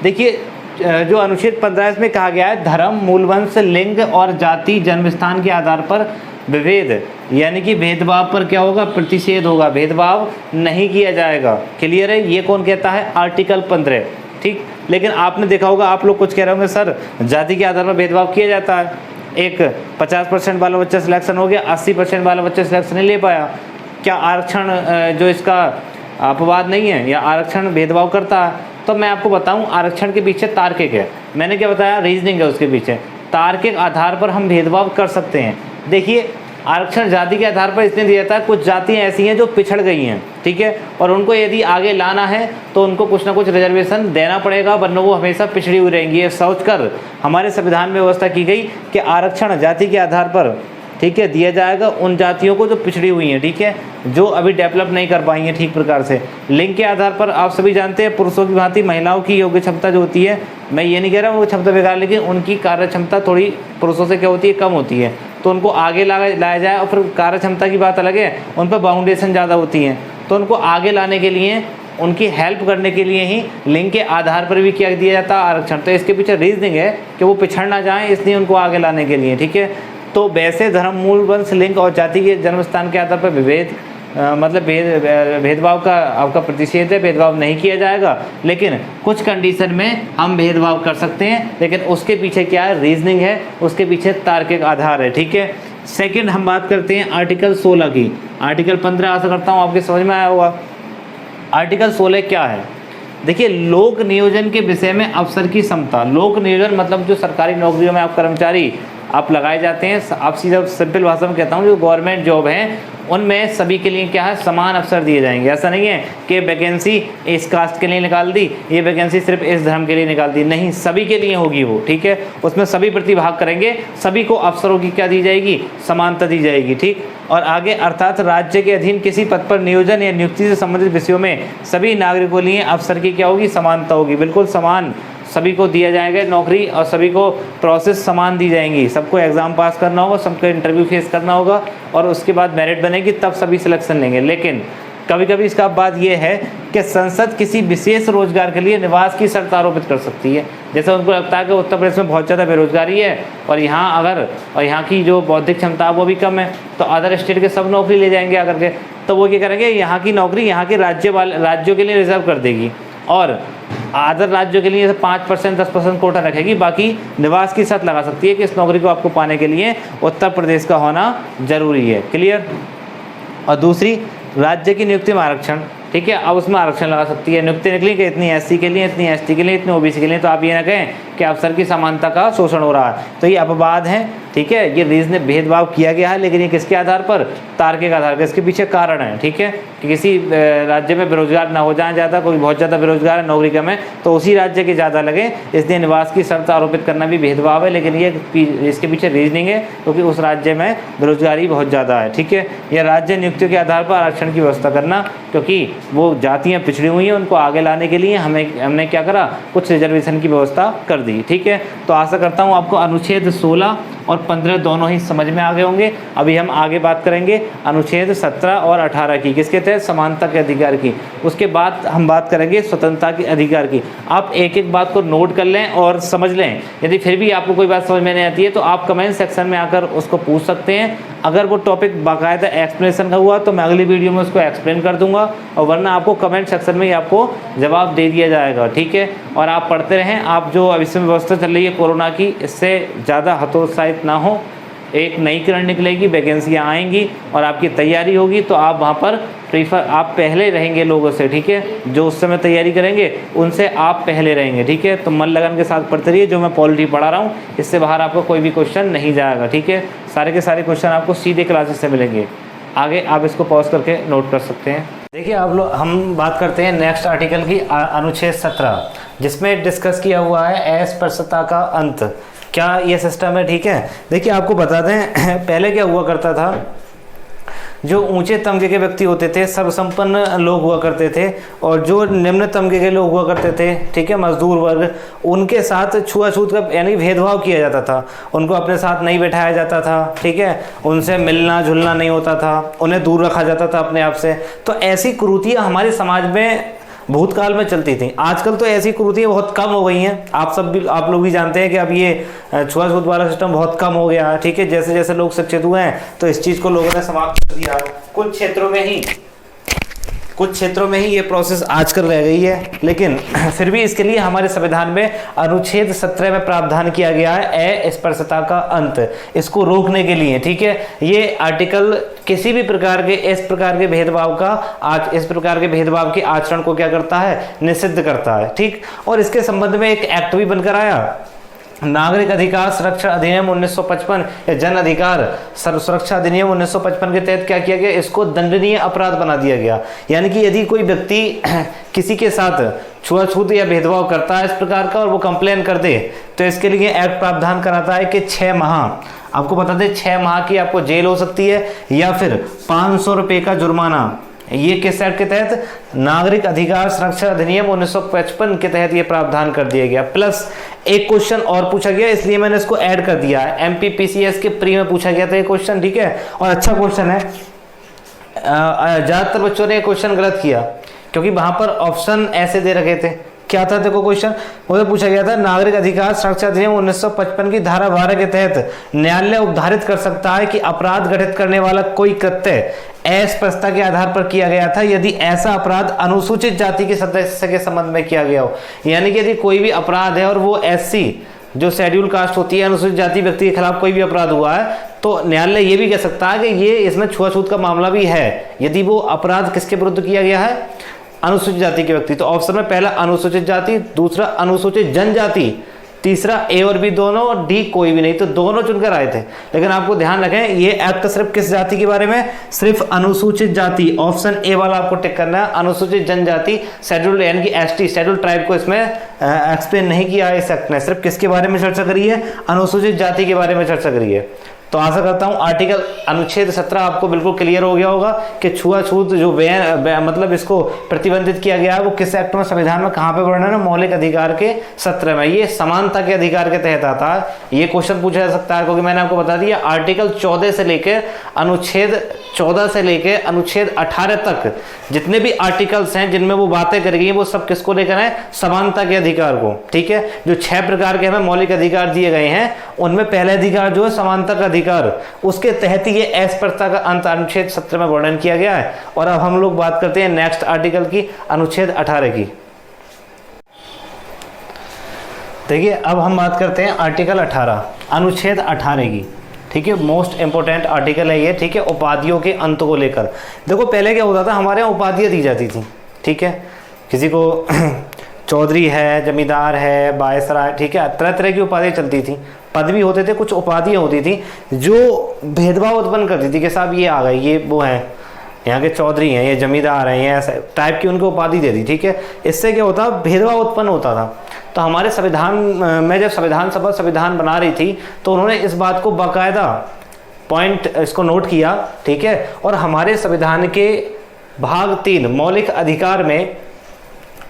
देखिए जो अनुच्छेद 15 इसमें कहा गया है, धर्म, मूलवंश, लिंग और जाति, जन्मस्थान के आधार पर विभेद यानी कि भेदभाव पर क्या होगा, प्रतिषेध होगा, भेदभाव नहीं किया जाएगा। क्लियर है, ये कौन कहता है, आर्टिकल 15, ठीक। लेकिन आपने देखा होगा, आप लोग कुछ कह रहे होंगे सर जाति के आधार पर भेदभाव किया जाता है, एक 50% वाला बच्चा सिलेक्शन हो गया, 80% वाला बच्चा सिलेक्शन नहीं ले पाया। क्या आरक्षण जो इसका अपवाद नहीं है या आरक्षण भेदभाव करता है? तो मैं आपको बताऊं, आरक्षण के पीछे तार्किक है। मैंने क्या बताया, रीजनिंग है उसके पीछे। तार्किक आधार पर हम भेदभाव कर सकते हैं। देखिए, आरक्षण जाति के आधार पर इसलिए दिया जाता है, कुछ जातियाँ ऐसी हैं जो पिछड़ गई हैं, ठीक है, और उनको यदि आगे लाना है तो उनको कुछ ना कुछ रिजर्वेशन देना पड़ेगा, वरना वो हमेशा पिछड़ी हुई रहेंगी। ये सोचकर हमारे संविधान में व्यवस्था की गई कि आरक्षण जाति के आधार पर, ठीक है, दिया जाएगा उन जातियों को जो पिछड़ी हुई हैं, ठीक है, जो अभी डेवलप नहीं कर पाई हैं ठीक प्रकार से। लिंग के आधार पर आप सभी जानते हैं, पुरुषों की भांति महिलाओं की योग्य क्षमता जो होती है, मैं ये नहीं कह रहा हूँ वो क्षमता बेकार, लेकिन उनकी कार्य क्षमता थोड़ी पुरुषों से क्या होती है, कम होती है, तो उनको आगे लाया जाए। और फिर कार्य क्षमता की बात अलग है, उन पर बाउंडेशन ज़्यादा होती हैं, तो उनको आगे लाने के लिए, उनकी हेल्प करने के लिए ही लिंग के आधार पर भी क्या दिया जाता है, आरक्षण। तो इसके पीछे रीजनिंग है कि वो पिछड़ ना जाएँ, इसलिए उनको आगे लाने के लिए, ठीक है। तो वैसे धर्म, मूल, वंश, लिंग और जाति के जन्म स्थान के आधार पर भेदभाव का आपका प्रतिषेध है, भेदभाव नहीं किया जाएगा, लेकिन कुछ कंडीशन में हम भेदभाव कर सकते हैं, लेकिन उसके पीछे क्या है, रीजनिंग है, उसके पीछे तार्किक आधार है, ठीक है। सेकंड हम बात करते हैं आर्टिकल 16 की। आर्टिकल 15 आशा करता हूँ आपके समझ में आया होगा। आर्टिकल 16 क्या है? देखिए, लोक नियोजन के विषय में अफसर की क्षमता। लोक नियोजन मतलब जो सरकारी नौकरियों में आप कर्मचारी आप लगाए जाते हैं, आप सीधा सिंपल भाषा में कहता हूँ, जो गवर्नमेंट जॉब है उनमें सभी के लिए क्या है, समान अवसर दिए जाएंगे। ऐसा नहीं है कि वैकेंसी इस कास्ट के लिए निकाल दी, ये वैकेंसी सिर्फ इस धर्म के लिए निकाल दी, नहीं, सभी के लिए होगी वो, ठीक है। उसमें सभी प्रतिभाग करेंगे, सभी को अवसरों की क्या दी जाएगी, समानता दी जाएगी, ठीक। और आगे, अर्थात राज्य के अधीन किसी पद पर नियोजन या नियुक्ति से संबंधित विषयों में सभी नागरिकों के लिए अवसर की क्या होगी, समानता होगी, बिल्कुल समान सभी को दिया जाएगा नौकरी, और सभी को प्रोसेस समान दी जाएंगी। सबको एग्ज़ाम पास करना होगा, सबको इंटरव्यू फेस करना होगा, और उसके बाद मेरिट बनेगी, तब सभी सिलेक्शन लेंगे। लेकिन कभी कभी इसका बात यह है कि संसद किसी विशेष रोजगार के लिए निवास की शर्त आरोपित कर सकती है। जैसे उनको लगता है कि उत्तर प्रदेश में बहुत ज़्यादा बेरोजगारी है और यहाँ की जो बौद्धिक क्षमता वो भी कम है, तो अदर स्टेट के सब नौकरी ले जाएंगे आकर के, तो वो क्या करेंगे, यहाँ की नौकरी यहाँ के राज्यों के लिए रिजर्व कर देगी, और अदर राज्यों के लिए 5% 10% कोटा रखेगी, बाकी निवास की शर्त लगा सकती है कि इस नौकरी को आपको पाने के लिए उत्तर प्रदेश का होना जरूरी है। क्लियर? और दूसरी, राज्य की नियुक्ति में आरक्षण, ठीक है, अब उसमें आरक्षण लगा सकती है। नियुक्ति निकली कि इतनी एससी के लिए, इतनी एसटी के लिए, इतनी ओबीसी के लिए, तो आप ये ना कहें कि अफसर की समानता का शोषण हो रहा है, तो ये अपवाद है, ठीक है। ये रीजन भेदभाव किया गया है, लेकिन ये किसके आधार पर, तार्किक आधार पर। इसके पीछे कारण है, ठीक है, कि किसी राज्य में बेरोजगार ना हो जाए ज़्यादा, कोई बहुत ज़्यादा बेरोजगार है, नौकरी कम है, तो उसी राज्य के ज़्यादा लगे, इसलिए निवास की शर्त आरोपित करना भी भेदभाव है, लेकिन ये इसके पीछे रीजनिंग है, क्योंकि उस राज्य में बेरोजगारी बहुत ज़्यादा है, ठीक है। यह राज्य नियुक्तियों के आधार पर आरक्षण की व्यवस्था करना, क्योंकि वो जातियाँ पिछड़ी हुई हैं, उनको आगे लाने के लिए हमने क्या करा, कुछ रिजर्वेशन की व्यवस्था कर दी, ठीक है। तो आशा करता हूँ आपको अनुच्छेद 16 और 15 दोनों ही समझ में आ गए होंगे। अभी हम आगे बात करेंगे अनुच्छेद 17 और 18 की, किसके तहत, समानता के अधिकार की। उसके बाद हम बात करेंगे स्वतंत्रता के अधिकार की। आप एक एक बात को नोट कर लें और समझ लें। यदि फिर भी आपको कोई बात समझ में नहीं आती है तो आप कमेंट सेक्शन में आकर उसको पूछ सकते हैं। अगर वो टॉपिक बाकायदा एक्सप्लेनेशन का हुआ तो मैं अगली वीडियो में उसको एक्सप्लेन कर दूंगा, और वरना आपको कमेंट सेक्शन में ही आपको जवाब दे दिया जाएगा, ठीक है। और आप पढ़ते रहें। आप जो अभी समय व्यवस्था चल रही है कोरोना की, इससे ज़्यादा हतोत्साहित ना हो। एक नई किरण निकलेगी, वैकेंसियाँ आएंगी और आपकी तैयारी होगी, तो आप वहाँ पर आप पहले रहेंगे लोगों से, ठीक है। जो उस समय तैयारी करेंगे उनसे आप पहले रहेंगे, ठीक है। तो मन लगन के साथ पढ़ते रहिए। जो मैं पॉलिटी पढ़ा रहा हूँ इससे बाहर आपको कोई भी क्वेश्चन नहीं जाएगा, ठीक है। सारे के सारे क्वेश्चन आपको सीधे क्लासेस से मिलेंगे। आगे आप इसको पॉज करके नोट कर सकते हैं। देखिए, हम बात करते हैं नेक्स्ट आर्टिकल की, अनुच्छेद 17, जिसमें डिस्कस किया हुआ है अस्पृश्यता का अंत। क्या ये सिस्टम है, ठीक है। देखिए, आपको बता दें पहले क्या हुआ करता था, जो ऊंचे तमगे के व्यक्ति होते थे, सर्वसंपन्न लोग हुआ करते थे, और जो निम्न तमगे के लोग हुआ करते थे, ठीक है, मजदूर वर्ग, उनके साथ छुआछूत का यानी भेदभाव किया जाता था। उनको अपने साथ नहीं बैठाया जाता था, ठीक है, उनसे मिलना जुलना नहीं होता था, उन्हें दूर रखा जाता था अपने आप से। तो ऐसी कुरीतियाँ हमारे समाज में भूतकाल में चलती थी। आजकल तो ऐसी कुरीतियाँ बहुत कम हो गई हैं। आप लोग भी जानते हैं कि अब ये छुआछूत वाला सिस्टम बहुत कम हो गया है, ठीक है। जैसे जैसे लोग शिक्षित हुए हैं तो इस चीज़ को लोगों ने समाप्त कर दिया। कुछ क्षेत्रों में ही कुछ क्षेत्रों में ही ये प्रोसेस आजकल रह गई है, लेकिन फिर भी इसके लिए हमारे संविधान में अनुच्छेद 17 में प्रावधान किया गया है अस्पृश्यता का अंत, इसको रोकने के लिए। ठीक है, ये आर्टिकल किसी भी प्रकार के इस प्रकार के भेदभाव के आचरण को क्या करता है, निषिद्ध करता है। ठीक, और इसके संबंध में एक एक्ट भी बनकर आया, नागरिक अधिकार सुरक्षा अधिनियम 1955 या जन अधिकार सुरक्षा अधिनियम 1955 के तहत क्या किया गया, इसको दंडनीय अपराध बना दिया गया। यानी कि यदि कोई व्यक्ति किसी के साथ छुआछूत या भेदभाव करता है इस प्रकार का और वो कंप्लेन कर दे, तो इसके लिए एक्ट प्रावधान कराता है कि 6 माह, आपको बता दें 6 माह की आपको जेल हो सकती है या फिर 500 रुपये का जुर्माना। ये किस एक्ट के तहत, नागरिक अधिकार सुरक्षा अधिनियम 1955 के तहत ये प्रावधान कर दिया गया। प्लस एक क्वेश्चन और पूछा गया, इसलिए मैंने इसको ऐड कर दिया है, MPPCS के प्री में पूछा गया था ये क्वेश्चन। ठीक है, और अच्छा क्वेश्चन है, ज्यादातर बच्चों ने ये क्वेश्चन गलत किया क्योंकि वहां पर ऑप्शन ऐसे दे रखे थे। क्या था देखो क्वेश्चन, वो पूछा गया था नागरिक अधिकार सुरक्षा अधिनियम 1955 की धारा 12 के तहत न्यायालय उपधारित कर सकता है कि अपराध घटित करने वाला कोई कृत्य अस्पृश्यता के आधार पर किया गया था यदि ऐसा अपराध अनुसूचित जाति के सदस्य के संबंध में किया गया हो। यानी कि यदि कोई भी अपराध है और वो SC जो शेड्यूल कास्ट होती है, अनुसूचित जाति व्यक्ति के खिलाफ कोई भी अपराध हुआ है, तो न्यायालय ये भी कह सकता है कि ये इसमें छुआछूत का मामला भी है यदि वो अपराध किसके विरुद्ध किया गया है, अनुसूचित जाति के व्यक्ति। तो ऑप्शन में पहला अनुसूचित जाति, दूसरा अनुसूचित जनजाति, तीसरा A और B दोनों, और D कोई भी नहीं, तो दोनों चुनकर आए थे। लेकिन आपको ध्यान रखें ये एक्ट सिर्फ किस जाति के बारे में, सिर्फ अनुसूचित जाति, ऑप्शन A वाला आपको टिक करना है। अनुसूचित जनजाति शेड्यूल्ड यानी कि ST शेड्यूल्ड ट्राइब को इसमें एक्सप्लेन नहीं किया है इस एक्ट ने, सिर्फ किसके बारे में चर्चा करी है, अनुसूचित जाति के बारे में चर्चा करी है। तो आशा करता हूं आर्टिकल अनुच्छेद 17 आपको बिल्कुल क्लियर हो गया होगा कि छुआछूत जो मतलब इसको प्रतिबंधित किया गया है वो किस एक्ट में, संविधान में कहां पे वर्णन है, मौलिक अधिकार के 17 में। ये समानता के अधिकार के तहत आता है। ये क्वेश्चन पूछा जा सकता है क्योंकि मैंने आपको बता दिया आर्टिकल 14 से लेकर अनुच्छेद 14 से लेकर अनुच्छेद 18 तक जितने भी आर्टिकल्स हैं जिनमें वो बातें कर गई हैं वो सब किसको लेकर है, समानता के अधिकार को। ठीक है, जो 6 प्रकार के हमें मौलिक अधिकार दिए गए हैं उनमें पहला अधिकार जो है समानता का अधिकार, उसके तहत ये अस्पृश्यता का अंत अनुच्छेद 17 में वर्णन किया गया है। और अब हम लोग बात करते हैं नेक्स्ट आर्टिकल की, अनुच्छेद 18 की। देखिए अब हम बात करते हैं आर्टिकल 18 अनुच्छेद 18 की। ठीक है, मोस्ट इंपोर्टेंट आर्टिकल है ये। ठीक है, उपाधियों के अंत को लेकर। देखो पहले क्या होता था, हमारे यहाँ उपाधियाँ दी जाती थी। ठीक है, किसी को चौधरी है, जमींदार है, वायसराय, ठीक है, तरह तरह की उपाधियाँ चलती थी, पद भी होते थे, कुछ उपाधियाँ होती थी जो भेदभाव उत्पन्न करती थी कि साहब ये आ गए, ये वो हैं, यहाँ के चौधरी हैं, ये जमींदार हैं, ये ऐसे टाइप की उनको उपाधि दे दी। ठीक है, इससे क्या होता, भेदभाव उत्पन्न होता था। तो हमारे संविधान में जब संविधान सभा संविधान बना रही थी तो उन्होंने इस बात को बाकायदा पॉइंट इसको नोट किया। ठीक है, और हमारे संविधान के भाग 3 मौलिक अधिकार में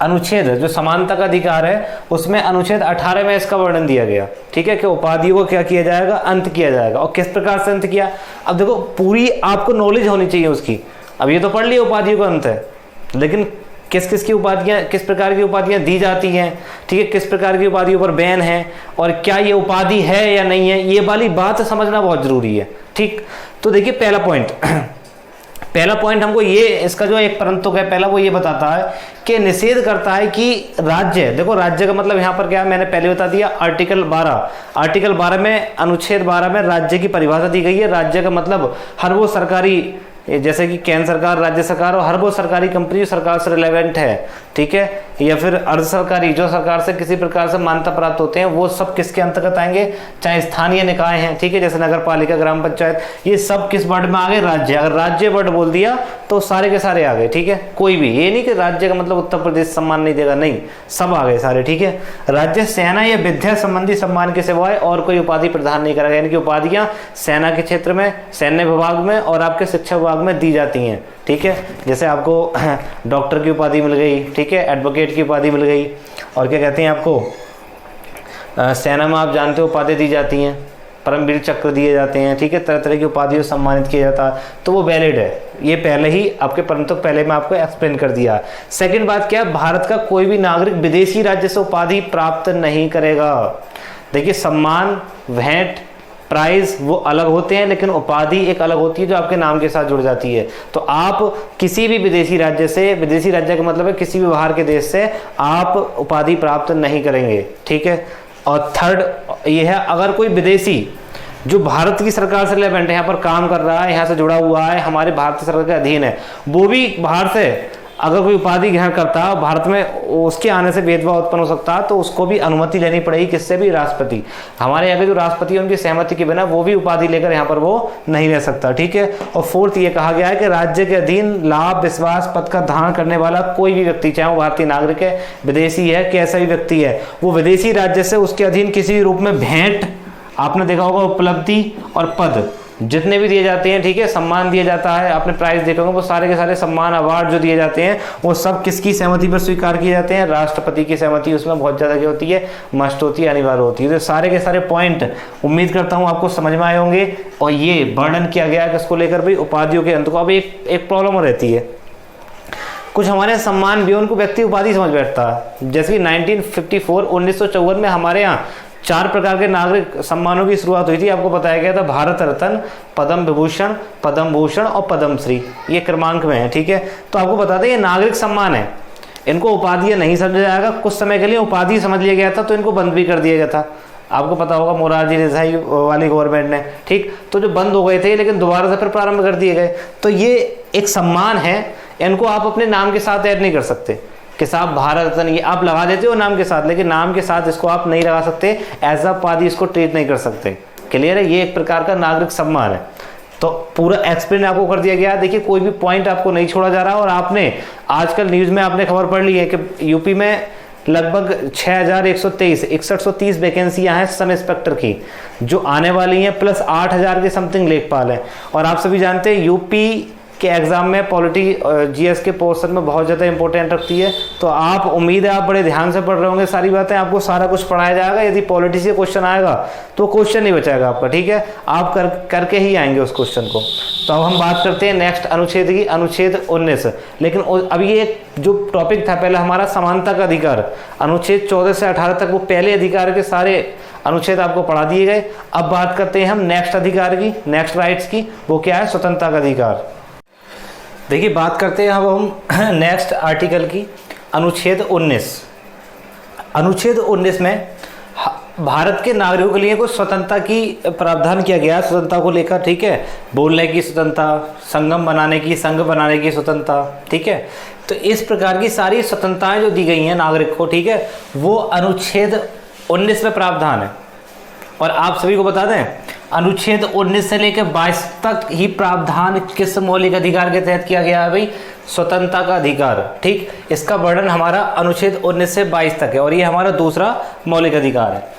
अनुच्छेद जो समानता का अधिकार है उसमें अनुच्छेद 18 में इसका वर्णन दिया गया। ठीक है, कि उपाधियों को क्या किया जाएगा, अंत किया जाएगा। और किस प्रकार से अंत किया, अब देखो पूरी आपको नॉलेज होनी चाहिए उसकी। अब ये तो पढ़ लिया उपाधियों का अंत है, लेकिन किस किस की उपाधियाँ, किस प्रकार की उपाधियाँ दी जाती हैं, ठीक है, किस प्रकार की उपाधियों पर बैन है और क्या ये उपाधि है या नहीं है, ये वाली बात समझना बहुत जरूरी है। ठीक, तो देखिए पहला पॉइंट हमको ये इसका जो एक परंतुक है पहला वो ये बताता है कि निषेध करता है कि राज्य, देखो राज्य का मतलब यहाँ पर क्या है, मैंने पहले बता दिया आर्टिकल 12 में अनुच्छेद 12 में राज्य की परिभाषा दी गई है। राज्य का मतलब हर वो सरकारी, जैसे कि केंद्र सरकार, राज्य सरकार और हर वो सरकारी कंपनी जो सरकार से रिलेवेंट है, ठीक है, या फिर अर्ध सरकारी जो सरकार से किसी प्रकार से मान्यता प्राप्त होते हैं, वो सब किसके अंतर्गत आएंगे, चाहे स्थानीय निकाय हैं, ठीक है, जैसे नगर पालिका, ग्राम पंचायत, ये सब किस वर्ड में आ गए, राज्य। अगर राज्य वर्ड बोल दिया तो सारे के सारे आ गए। ठीक है, कोई भी ये नहीं कि राज्य का मतलब उत्तर प्रदेश सम्मान नहीं देगा, नहीं, सब आ गए सारे। ठीक है, राज्य सेना या विद्या संबंधी सम्मान के सिवाय और कोई उपाधि प्रदान नहीं करेगा। यानी कि उपाधियां सेना के क्षेत्र में, सैन्य विभाग में और आपके शिक्षा विभाग में दी जाती हैं। ठीक है, जैसे आपको डॉक्टर की उपाधि मिल गई, ठीक है, एडवोकेट की उपाधि मिल गई, और क्या कहते हैं आपको सेना में आप जानते हो उपाधि दी जाती हैं, परमवीर चक्र दिए जाते हैं। ठीक है, तरह तरह की उपाधियों से सम्मानित किया जाता है, तो वो वैलिड है। ये पहले ही आपके परंतु पहले मैं आपको एक्सप्लेन कर दिया। सेकंड बात क्या है, भारत का कोई भी नागरिक विदेशी राज्य से उपाधि प्राप्त नहीं करेगा। देखिए सम्मान, भेंट, प्राइज वो अलग होते हैं, लेकिन उपाधि एक अलग होती है जो आपके नाम के साथ जुड़ जाती है। तो आप किसी भी विदेशी राज्य से, विदेशी राज्य का मतलब है किसी भी बाहर के देश से आप उपाधि प्राप्त नहीं करेंगे, ठीक है। और थर्ड ये है, अगर कोई विदेशी जो भारत की सरकार से रिलेवेंट है, यहाँ पर काम कर रहा है, यहाँ से जुड़ा हुआ है, हमारे भारतीय सरकार के अधीन है, वो भी बाहर से अगर कोई उपाधि ग्रहण करता है, भारत में उसके आने से भेदभाव उत्पन्न हो सकता है, तो उसको भी अनुमति लेनी पड़ेगी। किससे भी? राष्ट्रपति। हमारे यहाँ के जो राष्ट्रपति है उनकी सहमति के बिना वो भी उपाधि लेकर यहाँ पर वो नहीं रह सकता, ठीक है। और फोर्थ ये कहा गया है कि राज्य के अधीन लाभ विश्वास पद का धारण करने वाला कोई भी व्यक्ति, चाहे वो भारतीय नागरिक है, विदेशी है, कैसा भी व्यक्ति है, वो विदेशी राज्य से उसके अधीन किसी भी रूप में भेंट, आपने देखा होगा उपलब्धि और पद जितने भी दिए जाते हैं, ठीक है, सम्मान दिया जाता है, आपने प्राइज देखे होंगे, वो सारे के सारे सम्मान अवार्ड जो दिए जाते हैं वो सब किसकी सहमति पर स्वीकार किए जाते हैं? राष्ट्रपति की सहमति उसमें बहुत ज़्यादा क्या होती है? मस्ट होती है, अनिवार्य होती है। तो सारे के सारे पॉइंट उम्मीद करता हूँ आपको समझ में आए होंगे। और ये वर्णन किया गया है किसको लेकर भाई? उपाधियों के अंत को। अब एक प्रॉब्लम रहती है, कुछ हमारे सम्मान भी उनको व्यक्ति उपाधि समझ बैठता है। जैसे कि 1954 में हमारे यहाँ 4 प्रकार के नागरिक सम्मानों की शुरुआत हुई थी। आपको बताया गया था भारत रत्न, पद्म विभूषण, पद्म भूषण और पद्म श्री, ये क्रमांक में है, ठीक है। तो आपको बता दें ये नागरिक सम्मान है, इनको उपाधि नहीं समझा जाएगा। कुछ समय के लिए उपाधि समझ लिया गया था तो इनको बंद भी कर दिया गया था, आपको पता होगा मोरारजी देसाई वाली गवर्नमेंट ने, ठीक। तो जो बंद हो गए थे लेकिन दोबारा से फिर प्रारंभ कर दिए गए। तो ये एक सम्मान है, इनको आप अपने नाम के साथ ऐड नहीं कर सकते कि साहब भारत रत्न, ये आप लगा देते हो नाम के साथ, लेकिन नाम के साथ इसको आप नहीं लगा सकते, एज अ उपाधि इसको ट्रीट नहीं कर सकते। क्लियर है? ये एक प्रकार का नागरिक सम्मान है। तो पूरा एक्सप्लेन आपको कर दिया गया। देखिए कोई भी पॉइंट आपको नहीं छोड़ा जा रहा। और आपने आजकल न्यूज में आपने खबर पढ़ ली है कि यूपी में लगभग 6123 6130 वैकेंसियां हैं सब इंस्पेक्टर की जो आने वाली हैं, प्लस 8000 के समथिंग लेखपाल हैं। और आप सभी जानते हैं यूपी के एग्जाम में पॉलिटी जीएस के पोर्शन में बहुत ज़्यादा इंपॉर्टेंट रखती है। तो आप, उम्मीद है आप बड़े ध्यान से पढ़ रहे होंगे, सारी बातें आपको सारा कुछ पढ़ाया जाएगा। यदि पॉलिटी से क्वेश्चन आएगा तो क्वेश्चन नहीं बचाएगा आपका, ठीक है, आप करके ही आएंगे उस क्वेश्चन को। तो अब हम बात करते हैं नेक्स्ट अनुच्छेद की, अनुच्छेद 19। लेकिन अभी ये जो टॉपिक था पहले हमारा समानता का अधिकार, अनुच्छेद 14 से 18 तक वो पहले अधिकार के सारे अनुच्छेद आपको पढ़ा दिए गए। अब बात करते हैं हम नेक्स्ट अधिकार की, नेक्स्ट राइट्स की। वो क्या है? स्वतंत्रता का अधिकार। देखिए बात करते हैं अब हम नेक्स्ट आर्टिकल की, अनुच्छेद 19। अनुच्छेद 19 में भारत के नागरिकों के लिए कुछ स्वतंत्रता की प्रावधान किया गया, स्वतंत्रता को लेकर, ठीक है। बोलने की स्वतंत्रता, संगम बनाने की, संघ बनाने की स्वतंत्रता, ठीक है। तो इस प्रकार की सारी स्वतंत्रताएं जो दी गई हैं नागरिक को, ठीक है, वो अनुच्छेद 19 में प्रावधान है। और आप सभी को बता दें अनुच्छेद 19 से लेकर 22 तक ही प्रावधान किस मौलिक अधिकार के तहत किया गया है भाई? स्वतंत्रता का अधिकार, ठीक। इसका वर्णन हमारा अनुच्छेद 19 से 22 तक है और ये हमारा दूसरा मौलिक अधिकार है।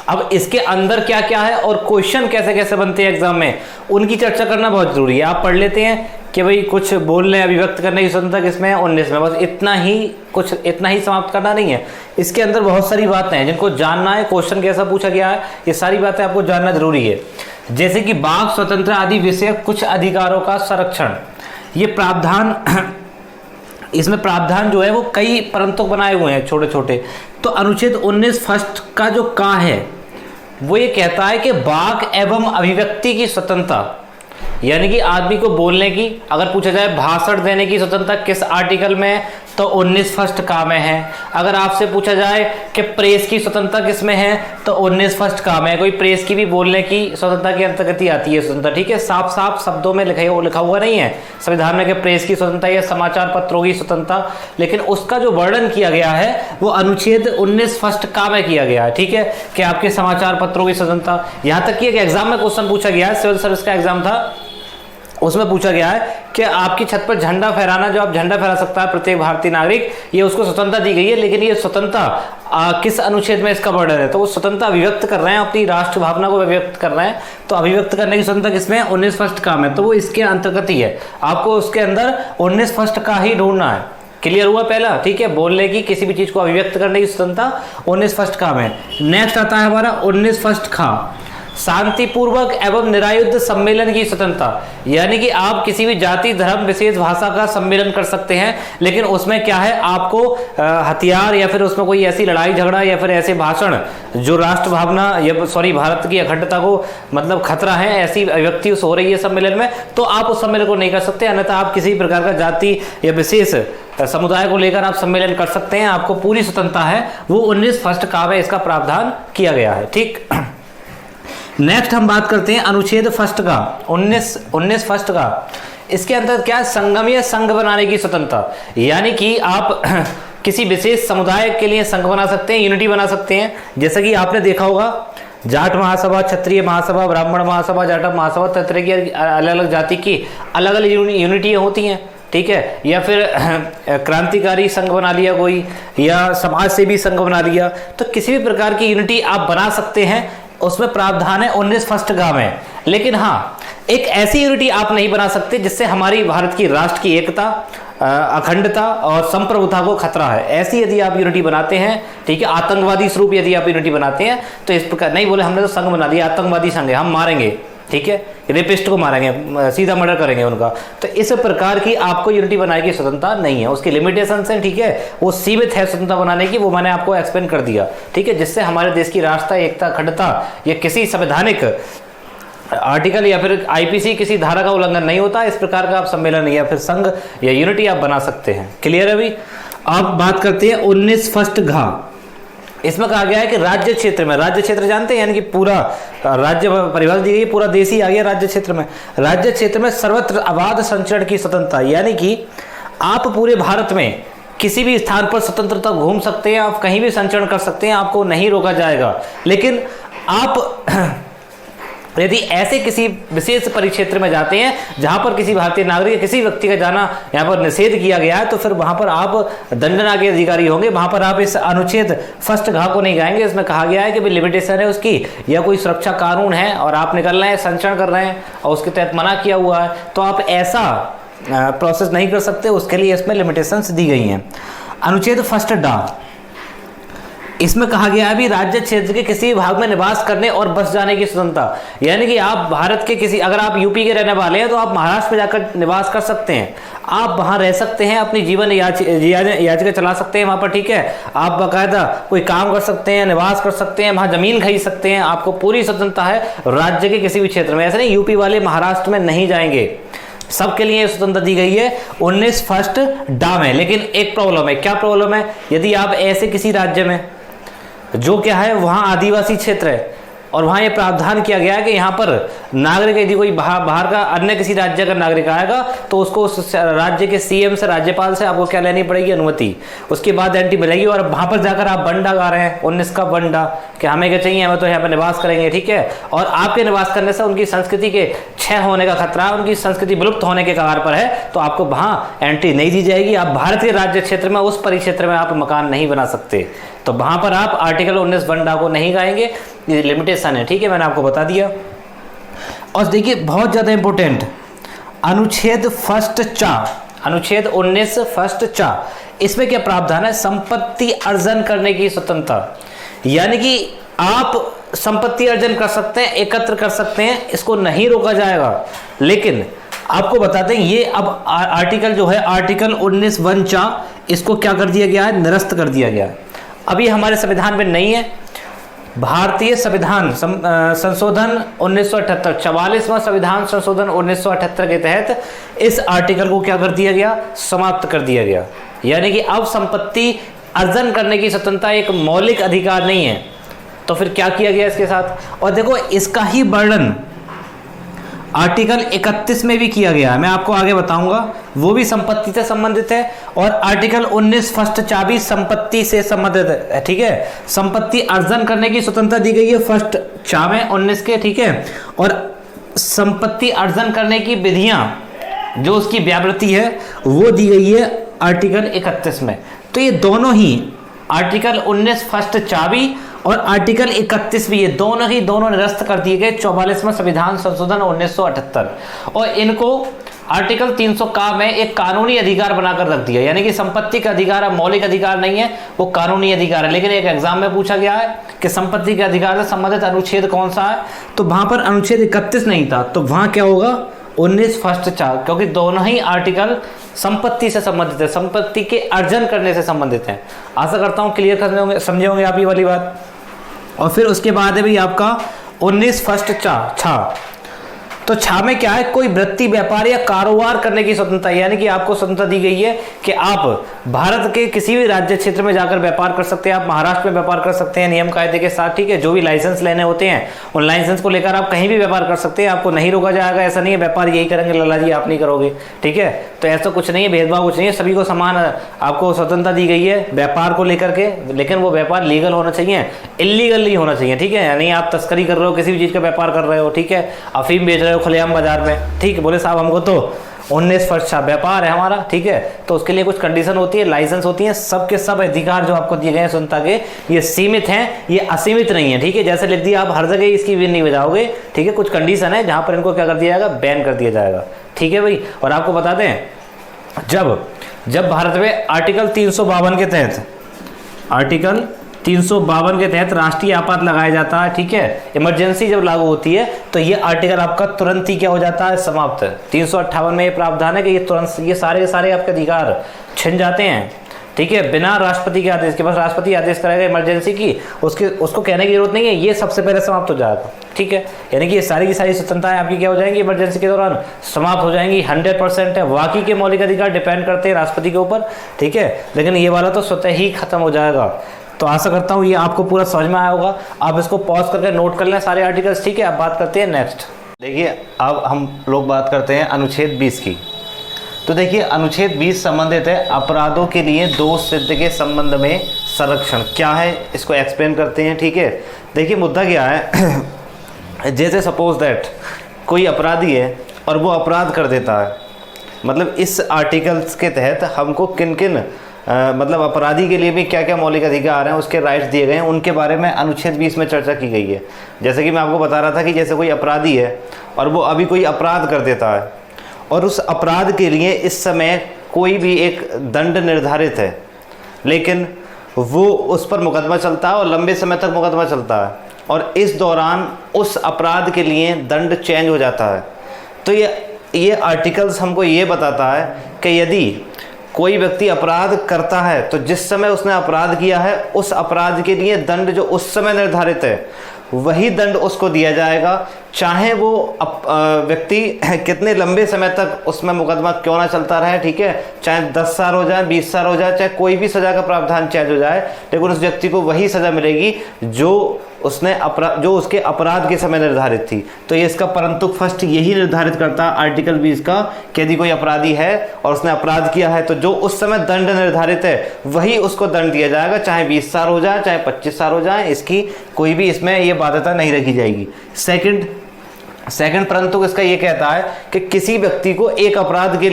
अब इसके अंदर क्या क्या है और क्वेश्चन कैसे कैसे बनते हैं एग्जाम में, उनकी चर्चा करना बहुत जरूरी है। आप पढ़ लेते हैं कि भाई कुछ बोलने, अभिव्यक्त करने की स्वतंत्रता किसमें है? 19 में। बस इतना ही समाप्त करना नहीं है, इसके अंदर बहुत सारी बातें हैं जिनको जानना है। क्वेश्चन कैसा पूछा गया है, ये सारी बातें आपको जानना जरूरी है। जैसे कि वाक स्वतंत्रता आदि विषय कुछ अधिकारों का संरक्षण, ये प्रावधान इसमें प्रावधान जो है वो कई परंतों बनाए हुए हैं छोटे छोटे। तो अनुच्छेद 19 फर्स्ट का जो का है वो ये कहता है कि वाक एवं अभिव्यक्ति की स्वतंत्रता, यानी कि आदमी को बोलने की, अगर पूछा जाए भाषण देने की स्वतंत्रता किस आर्टिकल में है तो 19 फर्स्ट का में है। अगर आपसे पूछा जाए कि प्रेस की स्वतंत्रता किस में है तो 19 फर्स्ट का में है। कोई प्रेस की भी बोलने की स्वतंत्रता के अंतर्गत ही आती है स्वतंत्रता, ठीक है। साफ साफ शब्दों में लिखा हुआ नहीं है संविधान में कि प्रेस की स्वतंत्रता या समाचार पत्रों की स्वतंत्रता, लेकिन उसका जो वर्णन किया गया है वो अनुच्छेद 19 फर्स्ट का में किया गया है, ठीक है, कि आपके समाचार पत्रों की स्वतंत्रता। यहाँ तक कि एक एग्जाम में क्वेश्चन पूछा गया है, सिविल सर्विस का एग्जाम था, उसमें पूछा गया है कि आपकी छत पर झंडा फहराना, जो आप झंडा फहरा सकता है प्रत्येक भारतीय नागरिक, ये उसको स्वतंत्रता दी गई है, लेकिन ये स्वतंत्रता किस अनुच्छेद में इसका वर्णन है? तो वो स्वतंत्रता अभिव्यक्त कर रहे हैं, अपनी राष्ट्र भावना को अभिव्यक्त कर रहे हैं। तो अभिव्यक्त करने की स्वतंत्रता किसमें? 19 फर्स्ट का में, तो वो इसके अंतर्गत ही है। आपको उसके अंदर 19 फर्स्ट का ही ढूंढना है। क्लियर हुआ पहला, ठीक है। बोलने की, किसी भी चीज को अभिव्यक्त करने की स्वतंत्रता 19 फर्स्ट का में। नेक्स्ट आता है हमारा 19 फर्स्ट खा, शांतिपूर्वक एवं निरायुध सम्मेलन की स्वतंत्रता, यानी कि आप किसी भी जाति धर्म विशेष भाषा का सम्मेलन कर सकते हैं, लेकिन उसमें क्या है, आपको हथियार या फिर उसमें कोई ऐसी लड़ाई झगड़ा या फिर ऐसे भाषण जो राष्ट्र भावना या भारत की अखंडता को मतलब खतरा है, ऐसी व्यक्ति हो रही है सम्मेलन में, तो आप उस सम्मेलन को नहीं कर सकते। अन्यथा आप किसी प्रकार का जाति या विशेष समुदाय को लेकर आप सम्मेलन कर सकते हैं, आपको पूरी स्वतंत्रता है। वो 19 फर्स्ट का में इसका प्रावधान किया गया है। ठीक, नेक्स्ट हम बात करते हैं अनुच्छेद फर्स्ट का, 19 फर्स्ट का। इसके अंदर क्या, संगमीय संघ बनाने की स्वतंत्रता, यानी कि आप किसी विशेष समुदाय के लिए संघ बना सकते हैं, यूनिटी बना सकते हैं। जैसे कि आपने देखा होगा जाट महासभा, क्षत्रिय महासभा, ब्राह्मण महासभा, जाटव महासभा, तरह की अलग अलग जाति की अलग अलग यूनिटी होती हैं। ठीक है, या फिर क्रांतिकारी संघ बना लिया कोई, या समाज सेवी संघ बना लिया, तो किसी भी प्रकार की यूनिटी आप बना सकते हैं, उसमें प्रावधान है 19 फर्स्ट का में। लेकिन हाँ, एक ऐसी यूनिटी आप नहीं बना सकते जिससे हमारी भारत की राष्ट्र की एकता, अखंडता और संप्रभुता को खतरा है। ऐसी यदि आप यूनिटी बनाते हैं, ठीक है, आतंकवादी स्वरूप यदि आप यूनिटी बनाते हैं, तो इस प्रकार नहीं बोले हमने तो संघ बना दिया, आतंकवादी संघ है, हम मारेंगे, ठीक है, रेपिस्ट को मारेंगे, सीधा मर्डर करेंगे उनका, तो इस प्रकार की आपको यूनिटी बनाने की स्वतंत्रता नहीं है। उसकी लिमिटेशन है, ठीक है, वो सीमित है स्वतंत्रता बनाने की, वो मैंने आपको एक्सप्लेन कर दिया। ठीक है, जिससे हमारे देश की राष्ट्र एकता, अखंडता या किसी संवैधानिक आर्टिकल या फिर आईपीसी किसी धारा का उल्लंघन नहीं होता। इस प्रकार का आप सम्मेलन या फिर संघ या यूनिटी आप बना सकते हैं। क्लियर है अभी? आप बात करते हैं 19 फर्स्ट घ। इसमें कहा गया है कि राज्य क्षेत्र में, राज्य क्षेत्र जानते हैं, यानी कि पूरा राज्य परिभाषा दी गई, पूरा देश ही आ गया राज्य क्षेत्र में। राज्य क्षेत्र में सर्वत्र अबाध संचरण की स्वतंत्रता, यानी कि आप पूरे भारत में किसी भी स्थान पर स्वतंत्रता घूम सकते हैं, आप कहीं भी संचरण कर सकते हैं, आपको नहीं रोका जाएगा। लेकिन आप यदि ऐसे किसी विशेष परिक्षेत्र में जाते हैं जहां पर किसी भारतीय नागरिक या किसी व्यक्ति का जाना यहां पर निषेध किया गया है, तो फिर वहां पर आप दंडना के अधिकारी होंगे। वहां पर आप इस अनुच्छेद फर्स्ट घ को नहीं गाएंगे। इसमें कहा गया है कि भाई लिमिटेशन है उसकी, या कोई सुरक्षा कानून है और आप निकल रहे हैं, संचरण कर रहे हैं और उसके तहत मना किया हुआ है, तो आप ऐसा प्रोसेस नहीं कर सकते। उसके लिए इसमें लिमिटेशंस दी गई हैं। अनुच्छेद फर्स्ट डा, इसमें कहा गया है भी राज्य क्षेत्र के किसी भाग में निवास करने और बस जाने की स्वतंत्रता, यानी कि आप भारत के किसी, अगर आप यूपी के रहने वाले हैं तो आप महाराष्ट्र में जाकर निवास कर सकते हैं, आप वहां रह सकते हैं, अपनी जीवन याचिका चला सकते हैं वहां पर। ठीक है, आप बाकायदा कोई काम कर सकते हैं, निवास कर सकते हैं, वहां जमीन खरीद सकते हैं, आपको पूरी स्वतंत्रता है राज्य के किसी भी क्षेत्र में। ऐसा नहीं यूपी वाले महाराष्ट्र में नहीं जाएंगे, सबके लिए स्वतंत्रता दी गई है 19 फर्स्ट डा में। लेकिन एक प्रॉब्लम है। क्या प्रॉब्लम है? यदि आप ऐसे किसी राज्य में जो क्या है वहां आदिवासी क्षेत्र है और वहां ये प्रावधान किया गया है कि यहाँ पर नागरिक यदि कोई बाहर का अन्य किसी राज्य का नागरिक आएगा तो उसको उस राज्य के सीएम से, राज्यपाल से आपको क्या लेनी पड़ेगी? अनुमति। उसके बाद एंट्री मिलेगी। और वहां पर जाकर आप बंडा गा रहे हैं 19 का बंडा कि हमें क्या चाहिए, हमें तो यहाँ पर निवास करेंगे। ठीक है, और आपके निवास करने से उनकी संस्कृति के क्षय होने का खतरा, उनकी संस्कृति विलुप्त होने के कगार पर है, तो आपको वहां एंट्री नहीं दी जाएगी। आप भारतीय राज्य क्षेत्र में, उस परिक्षेत्र में आप मकान नहीं बना सकते, तो वहां पर आप आर्टिकल 19 बंडा को नहीं गाएंगे। ये लिमिटेशन है। ठीक है, मैंने आपको बता दिया। और देखिए बहुत ज्यादा इंपॉर्टेंट, अनुच्छेद फर्स्ट चा, अनुच्छेद 19 फर्स्ट चा, इसमें क्या प्रावधान है? संपत्ति अर्जन करने की स्वतंत्रता, यानी कि आप संपत्ति अर्जन कर सकते हैं, एकत्र कर सकते हैं, इसको नहीं रोका जाएगा। लेकिन आपको बताते हैं ये अब आर्टिकल जो है, आर्टिकल 19 वन चा, इसको क्या कर दिया गया है? निरस्त कर दिया गया। अभी हमारे संविधान में नहीं है। भारतीय संविधान संशोधन 1978, 44वां संविधान संशोधन 1978 के तहत इस आर्टिकल को क्या कर दिया गया? समाप्त कर दिया गया। यानी कि अब संपत्ति अर्जन करने की स्वतंत्रता एक मौलिक अधिकार नहीं है। तो फिर क्या किया गया इसके साथ? और देखो इसका ही वर्णन आर्टिकल 31 में भी किया गया है, मैं आपको आगे बताऊंगा, वो भी संपत्ति से संबंधित है। और आर्टिकल 19 फर्स्ट चा भी संपत्ति से संबंधित है। ठीक है, संपत्ति अर्जन करने की स्वतंत्रता दी गई है फर्स्ट चा में 19 के। ठीक है, और संपत्ति अर्जन करने की विधियां जो उसकी व्यावृत्ति है वो दी गई है आर्टिकल 31 में। तो ये दोनों ही आर्टिकल 19 फर्स्ट चा भी और आर्टिकल 31 भी, ये दोनों निरस्त कर दिए गए 44वां संविधान संशोधन 1978। और इनको आर्टिकल 300 का में एक कानूनी अधिकार बनाकर रख दिया, यानी कि संपत्ति का अधिकार अब मौलिक अधिकार नहीं है, वो कानूनी अधिकार है। लेकिन एक एग्जाम में पूछा गया है कि संपत्ति के अधिकार से संबंधित अनुच्छेद कौन सा है, तो वहां पर अनुच्छेद 31 नहीं था, तो वहां क्या होगा 19 फर्स्ट 4, क्योंकि दोनों ही आर्टिकल संपत्ति से संबंधित है, संपत्ति के अर्जन करने से संबंधित है। आशा करता हूं क्लियर करने होंगे, समझे होंगे आप ये वाली बात। और फिर उसके बाद है भाई आपका 19 फर्स्ट छा। तो छा में क्या है, कोई वृत्ति, व्यापार या कारोबार करने की स्वतंत्रता, यानी कि आपको स्वतंत्रता दी गई है कि आप भारत के किसी भी राज्य क्षेत्र में जाकर व्यापार कर सकते हैं, आप महाराष्ट्र में व्यापार कर सकते हैं नियम कायदे के साथ, ठीक है। जो भी लाइसेंस लेने होते हैं उन लाइसेंस को लेकर आप कहीं भी व्यापार कर सकते हैं, आपको नहीं रोका जाएगा। ऐसा नहीं है व्यापार यही करेंगे लाला जी आप नहीं करोगे, ठीक है। तो ऐसा कुछ नहीं है, भेदभाव कुछ नहीं है, सभी को समान आपको स्वतंत्रता दी गई है व्यापार को लेकर के, लेकिन वो व्यापार लीगल होना चाहिए, इलीगल नहीं होना चाहिए, ठीक है। यानी आप तस्करी कर रहे हो, किसी भी चीज का व्यापार कर रहे हो, ठीक है, अफीम बेच रहे हो खुलेआम बाजार में, ठीक है, बोले साहब हमको तो 19 फर्स्ट व्यापार है हमारा, ठीक है। तो उसके लिए कुछ कंडीशन होती है, लाइसेंस होती है, सबके सब अधिकार जो आपको दिए गए हैं स्वतंत्रता के, ये सीमित हैं, ये असीमित नहीं है, ठीक है। जैसे लिख दिया आप हर जगह इसकी भी नहीं बजाओगे, ठीक है। कुछ कंडीशन है जहां पर इनको क्या कर दिया जाएगा, बैन कर दिया जाएगा, ठीक है भाई। और आपको बता दें जब भारत में आर्टिकल 352 के तहत, आर्टिकल 352 के तहत राष्ट्रीय आपात लगाया जाता है, ठीक है, इमरजेंसी जब लागू होती है तो ये आर्टिकल आपका तुरंत ही क्या हो जाता है, समाप्त। 358 में ये प्रावधान है कि ये तुरंत ये सारे के सारे आपके अधिकार छिन जाते हैं, ठीक है, बिना राष्ट्रपति के आदेश के। बस राष्ट्रपति आदेश करेगा इमरजेंसी की, उसको कहने की जरूरत नहीं है, ये सबसे पहले समाप्त हो जाएगा, ठीक है। यानी कि ये सारी की सारी स्वतंत्रताएं आपकी क्या हो जाएंगी, इमरजेंसी के दौरान समाप्त हो जाएंगी। 100% है, बाकी के मौलिक अधिकार डिपेंड करते हैं राष्ट्रपति के ऊपर, ठीक है, लेकिन ये वाला तो स्वतः ही खत्म हो जाएगा। तो आशा करता हूँ ये आपको पूरा समझ में आया होगा। आप इसको पॉज करके नोट कर लें सारे आर्टिकल्स, ठीक है। अब बात करते हैं नेक्स्ट। देखिए अब हम लोग बात करते हैं अनुच्छेद 20 की। तो देखिए अनुच्छेद 20 संबंधित है अपराधों के लिए दोष सिद्ध के संबंध में संरक्षण। क्या है इसको एक्सप्लेन करते हैं, ठीक है। देखिए मुद्दा क्या है जैसे सपोज दैट कोई अपराधी है और वो अपराध कर देता है, मतलब इस आर्टिकल्स के तहत हमको किन किन मतलब अपराधी के लिए भी क्या क्या मौलिक अधिकार हैं, उसके राइट्स दिए गए हैं, उनके बारे में अनुच्छेद 20 में चर्चा की गई है। जैसे कि मैं आपको बता रहा था कि जैसे कोई अपराधी है और वो अभी कोई अपराध कर देता है और उस अपराध के लिए इस समय कोई भी एक दंड निर्धारित है, लेकिन वो उस पर मुकदमा चलता है और लंबे समय तक मुकदमा चलता है और इस दौरान उस अपराध के लिए दंड चेंज हो जाता है। तो ये आर्टिकल्स हमको ये बताता है कि यदि कोई व्यक्ति अपराध करता है तो जिस समय उसने अपराध किया है उस अपराध के लिए दंड जो उस समय निर्धारित है वही दंड उसको दिया जाएगा, चाहे वो व्यक्ति कितने लंबे समय तक उसमें मुकदमा क्यों ना चलता रहे, ठीक है, चाहे 10 साल हो जाए, 20 साल हो जाए, चाहे कोई भी सजा का प्रावधान चेंज हो जाए, लेकिन उस व्यक्ति को वही सजा मिलेगी जो उसके अपराध के समय निर्धारित थी। तो ये इसका परंतु फर्स्ट यही निर्धारित करता है आर्टिकल 20 का कि यदि कोई अपराधी है और उसने अपराध किया है तो जो उस समय दंड निर्धारित है वही उसको दंड दिया जाएगा, चाहे 20 साल हो जाए, चाहे 25 साल हो जाए, इसकी कोई भी इसमें ये बाध्यता नहीं रखी जाएगी। सेकंड परंतु इसका ये कहता है कि किसी व्यक्ति को एक अपराध के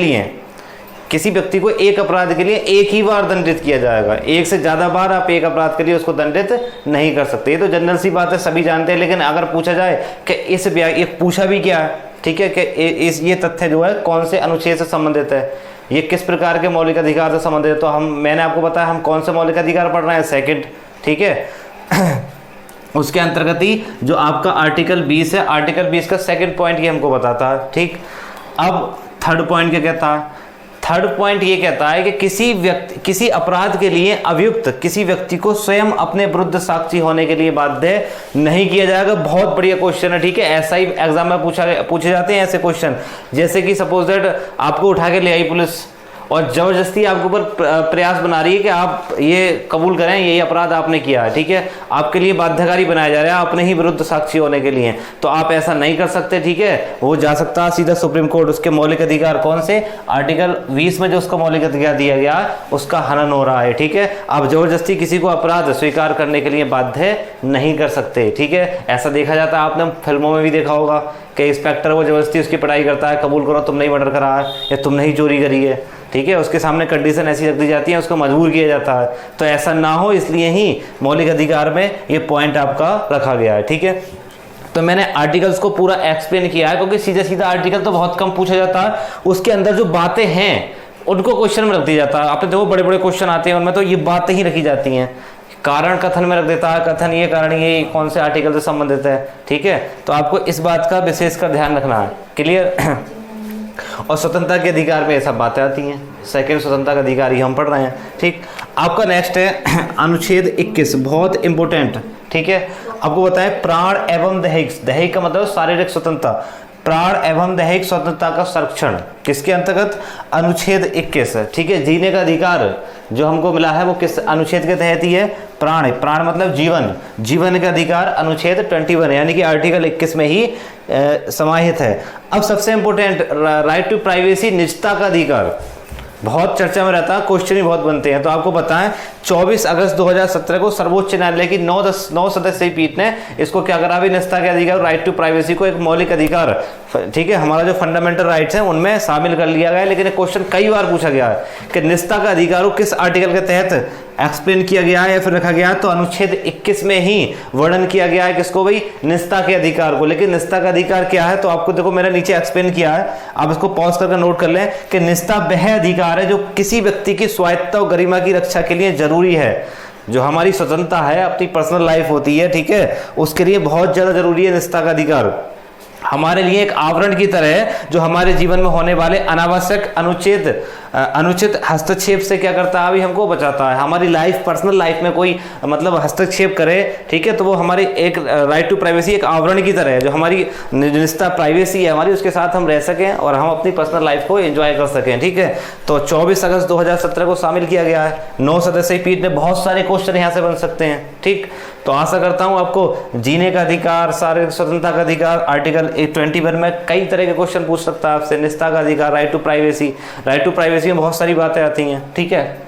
लिए एक ही बार दंडित किया जाएगा, एक से ज्यादा बार आप एक अपराध के लिए उसको दंडित नहीं कर सकते। ये तो जनरल सी बात है, सभी जानते हैं, लेकिन अगर पूछा जाए कि ये पूछा भी क्या है, ठीक है, कि ये तथ्य जो है कौन से अनुच्छेद से संबंधित है, ये किस प्रकार के मौलिक अधिकार से संबंधित है, तो मैंने आपको बताया हम कौन से मौलिक अधिकार पढ़ रहे हैं, सेकंड, ठीक है। उसके अंतर्गत ही जो आपका आर्टिकल 20 है, आर्टिकल 20 का सेकंड पॉइंट ये हमको बताता है, ठीक। अब थर्ड पॉइंट क्या कहता है, थर्ड पॉइंट ये कहता है कि किसी अपराध के लिए अभियुक्त किसी व्यक्ति को स्वयं अपने विरुद्ध साक्षी होने के लिए बाध्य नहीं किया जाएगा। बहुत बढ़िया क्वेश्चन है, ठीक है, ऐसा ही एग्जाम में पूछे जाते हैं ऐसे क्वेश्चन। जैसे कि सपोज दैट आपको उठा के ले आई पुलिस और जबरदस्ती आपके ऊपर प्रयास बना रही है कि आप ये कबूल करें यही अपराध आपने किया है, ठीक है, आपके लिए बाध्यकारी बनाया जा रहा है अपने ही विरुद्ध साक्षी होने के लिए, तो आप ऐसा नहीं कर सकते, ठीक है। वो जा सकता है सीधा सुप्रीम कोर्ट, उसके मौलिक अधिकार कौन से, आर्टिकल 20 में जो उसको मौलिक अधिकार दिया गया उसका हनन हो रहा है, ठीक है। आप जबरदस्ती किसी को अपराध स्वीकार करने के लिए बाध्य नहीं कर सकते, ठीक है। ऐसा देखा जाता है, आपने फिल्मों में भी देखा होगा कि इंस्पेक्टर वो जबरदस्ती उसकी पढ़ाई करता है, कबूल करो तुमने ही मर्डर करा है या तुमने ही चोरी करी है, ठीक है, उसके सामने कंडीशन ऐसी रख दी जाती है, उसको मजबूर किया जाता है। तो ऐसा ना हो इसलिए ही मौलिक अधिकार में ये पॉइंट आपका रखा गया है, ठीक है। तो मैंने आर्टिकल्स को पूरा एक्सप्लेन किया है, क्योंकि सीधा सीधा आर्टिकल तो बहुत कम पूछा जाता है, उसके अंदर जो बातें हैं उनको क्वेश्चन में रख दिया जाता है। आपने देखो बड़े बड़े क्वेश्चन आते हैं उनमें तो ये बातें ही रखी जाती हैं, कारण कथन में रख देता है, कथन ये कारण ये कौन से आर्टिकल से संबंधित है, ठीक है। तो आपको इस बात का विशेष कर ध्यान रखना है, क्लियर। और स्वतंत्रता के अधिकार में ये सब बातें आती हैं, सेकंड स्वतंत्रता का अधिकार ही हम पढ़ रहे हैं, ठीक। आपका नेक्स्ट है अनुच्छेद 21, बहुत इंपॉर्टेंट, ठीक है। आपको बताएं प्राण एवं दैहिक, दैहिक का मतलब शारीरिक स्वतंत्रता, प्राण एवं दैहिक स्वतंत्रता का संरक्षण किसके अंतर्गत, अनुच्छेद 21, ठीक है। जीने का अधिकार जो हमको मिला है वो किस अनुच्छेद के तहत ही है, प्राण, प्राण मतलब जीवन, जीवन का अधिकार अनुच्छेद 21 यानी कि आर्टिकल 21 में ही समाहित है। अब सबसे इंपॉर्टेंट राइट टू प्राइवेसी, निजता का अधिकार, बहुत चर्चा में रहता है, क्वेश्चन भी बहुत बनते हैं। तो आपको बताएं 24 अगस्त 2017 को सर्वोच्च न्यायालय की 9 सदस्यीय पीठ ने इसको क्या करा, भी निजता के अधिकार, राइट टू प्राइवेसी को एक मौलिक अधिकार, ठीक है, हमारा जो फंडामेंटल राइट्स हैं उनमें शामिल कर लिया गया है। लेकिन एक क्वेश्चन कई बार पूछा गया है कि निजता का अधिकार को किस आर्टिकल के तहत एक्सप्लेन किया गया है या फिर रखा गया है, तो अनुच्छेद 21 में ही वर्णन किया गया है किसको, भाई निजता के अधिकार को। लेकिन निजता का अधिकार क्या है, तो आपको देखो मैंने नीचे एक्सप्लेन किया है, आप इसको पॉज करके नोट कर लें कि निजता वह अधिकार है जो किसी व्यक्ति की स्वायत्तता और गरिमा की रक्षा के लिए जरूरी है। जो हमारी स्वतंत्रता है, अपनी पर्सनल लाइफ होती है, ठीक है, उसके लिए बहुत ज्यादा जरूरी है निजता का अधिकार, हमारे लिए एक आवरण की तरह है जो हमारे जीवन में होने वाले अनावश्यक अनुचित हस्तक्षेप से क्या करता है, अभी हमको बचाता है। हमारी लाइफ, पर्सनल लाइफ में कोई मतलब हस्तक्षेप करे, ठीक है, तो वो हमारी एक राइट टू प्राइवेसी एक आवरण की तरह है, जो हमारी निजता प्राइवेसी है हमारी, उसके साथ हम रह सकें और हम अपनी पर्सनल लाइफ को एंजॉय कर सकें, ठीक है। तो 24 अगस्त 2017 को शामिल किया गया है, 9 सदस्यीय पीठ ने, बहुत सारे क्वेश्चन यहाँ से बन सकते हैं, ठीक। तो आशा करता हूँ आपको जीने का अधिकार, शारीरिक स्वतंत्रता का अधिकार, आर्टिकल 21 में कई तरह के क्वेश्चन पूछ सकता है आपसे, निजता का अधिकार, right to privacy, right to privacy में बहुत सारी बातें आती हैं, ठीक है।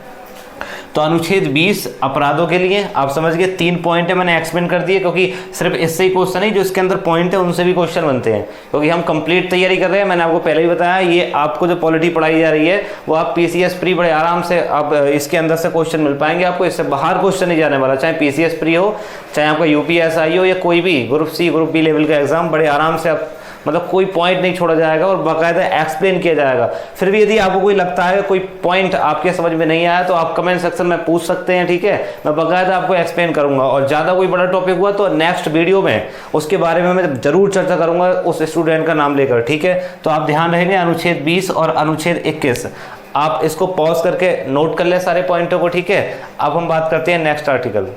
तो अनुच्छेद 20 अपराधों के लिए आप समझ गए, 3 पॉइंट है, मैंने एक्सप्लेन कर दिए, क्योंकि सिर्फ इससे ही क्वेश्चन नहीं, जो इसके अंदर पॉइंट है उनसे भी क्वेश्चन बनते हैं, क्योंकि हम कंप्लीट तैयारी कर रहे हैं। मैंने आपको पहले ही बताया, ये आपको जो पॉलिटी पढ़ाई जा रही है वो आप पीसीएस प्री बड़े आराम से आप इसके अंदर से क्वेश्चन मिल पाएंगे आपको, इससे बाहर क्वेश्चन नहीं जाने वाला, चाहे पीसीएस प्री हो, चाहे आपका यूपीएसआई हो, या कोई भी group C group B level का एग्जाम, बड़े आराम से आप मतलब कोई पॉइंट नहीं छोड़ा जाएगा और बाकायदा एक्सप्लेन किया जाएगा। फिर भी यदि आपको कोई लगता है कोई पॉइंट आपके समझ में नहीं आया तो आप कमेंट सेक्शन में पूछ सकते हैं, ठीक है, मैं बाकायदा आपको एक्सप्लेन करूंगा। और ज़्यादा कोई बड़ा टॉपिक हुआ तो नेक्स्ट वीडियो में उसके बारे में मैं जरूर चर्चा करूंगा उस स्टूडेंट का नाम लेकर, ठीक है। तो आप ध्यान रखेंगे अनुच्छेद 20 और अनुच्छेद 21, आप इसको पॉज करके नोट कर ले सारे पॉइंटों को, ठीक है। अब हम बात करते हैं नेक्स्ट आर्टिकल।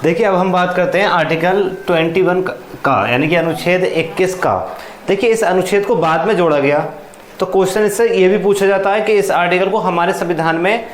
देखिए अब हम बात करते हैं आर्टिकल 21 का, यानी कि अनुच्छेद 21 का। देखिए इस अनुच्छेद को बाद में जोड़ा गया, तो क्वेश्चन इससे ये भी पूछा जाता है कि इस आर्टिकल को हमारे संविधान में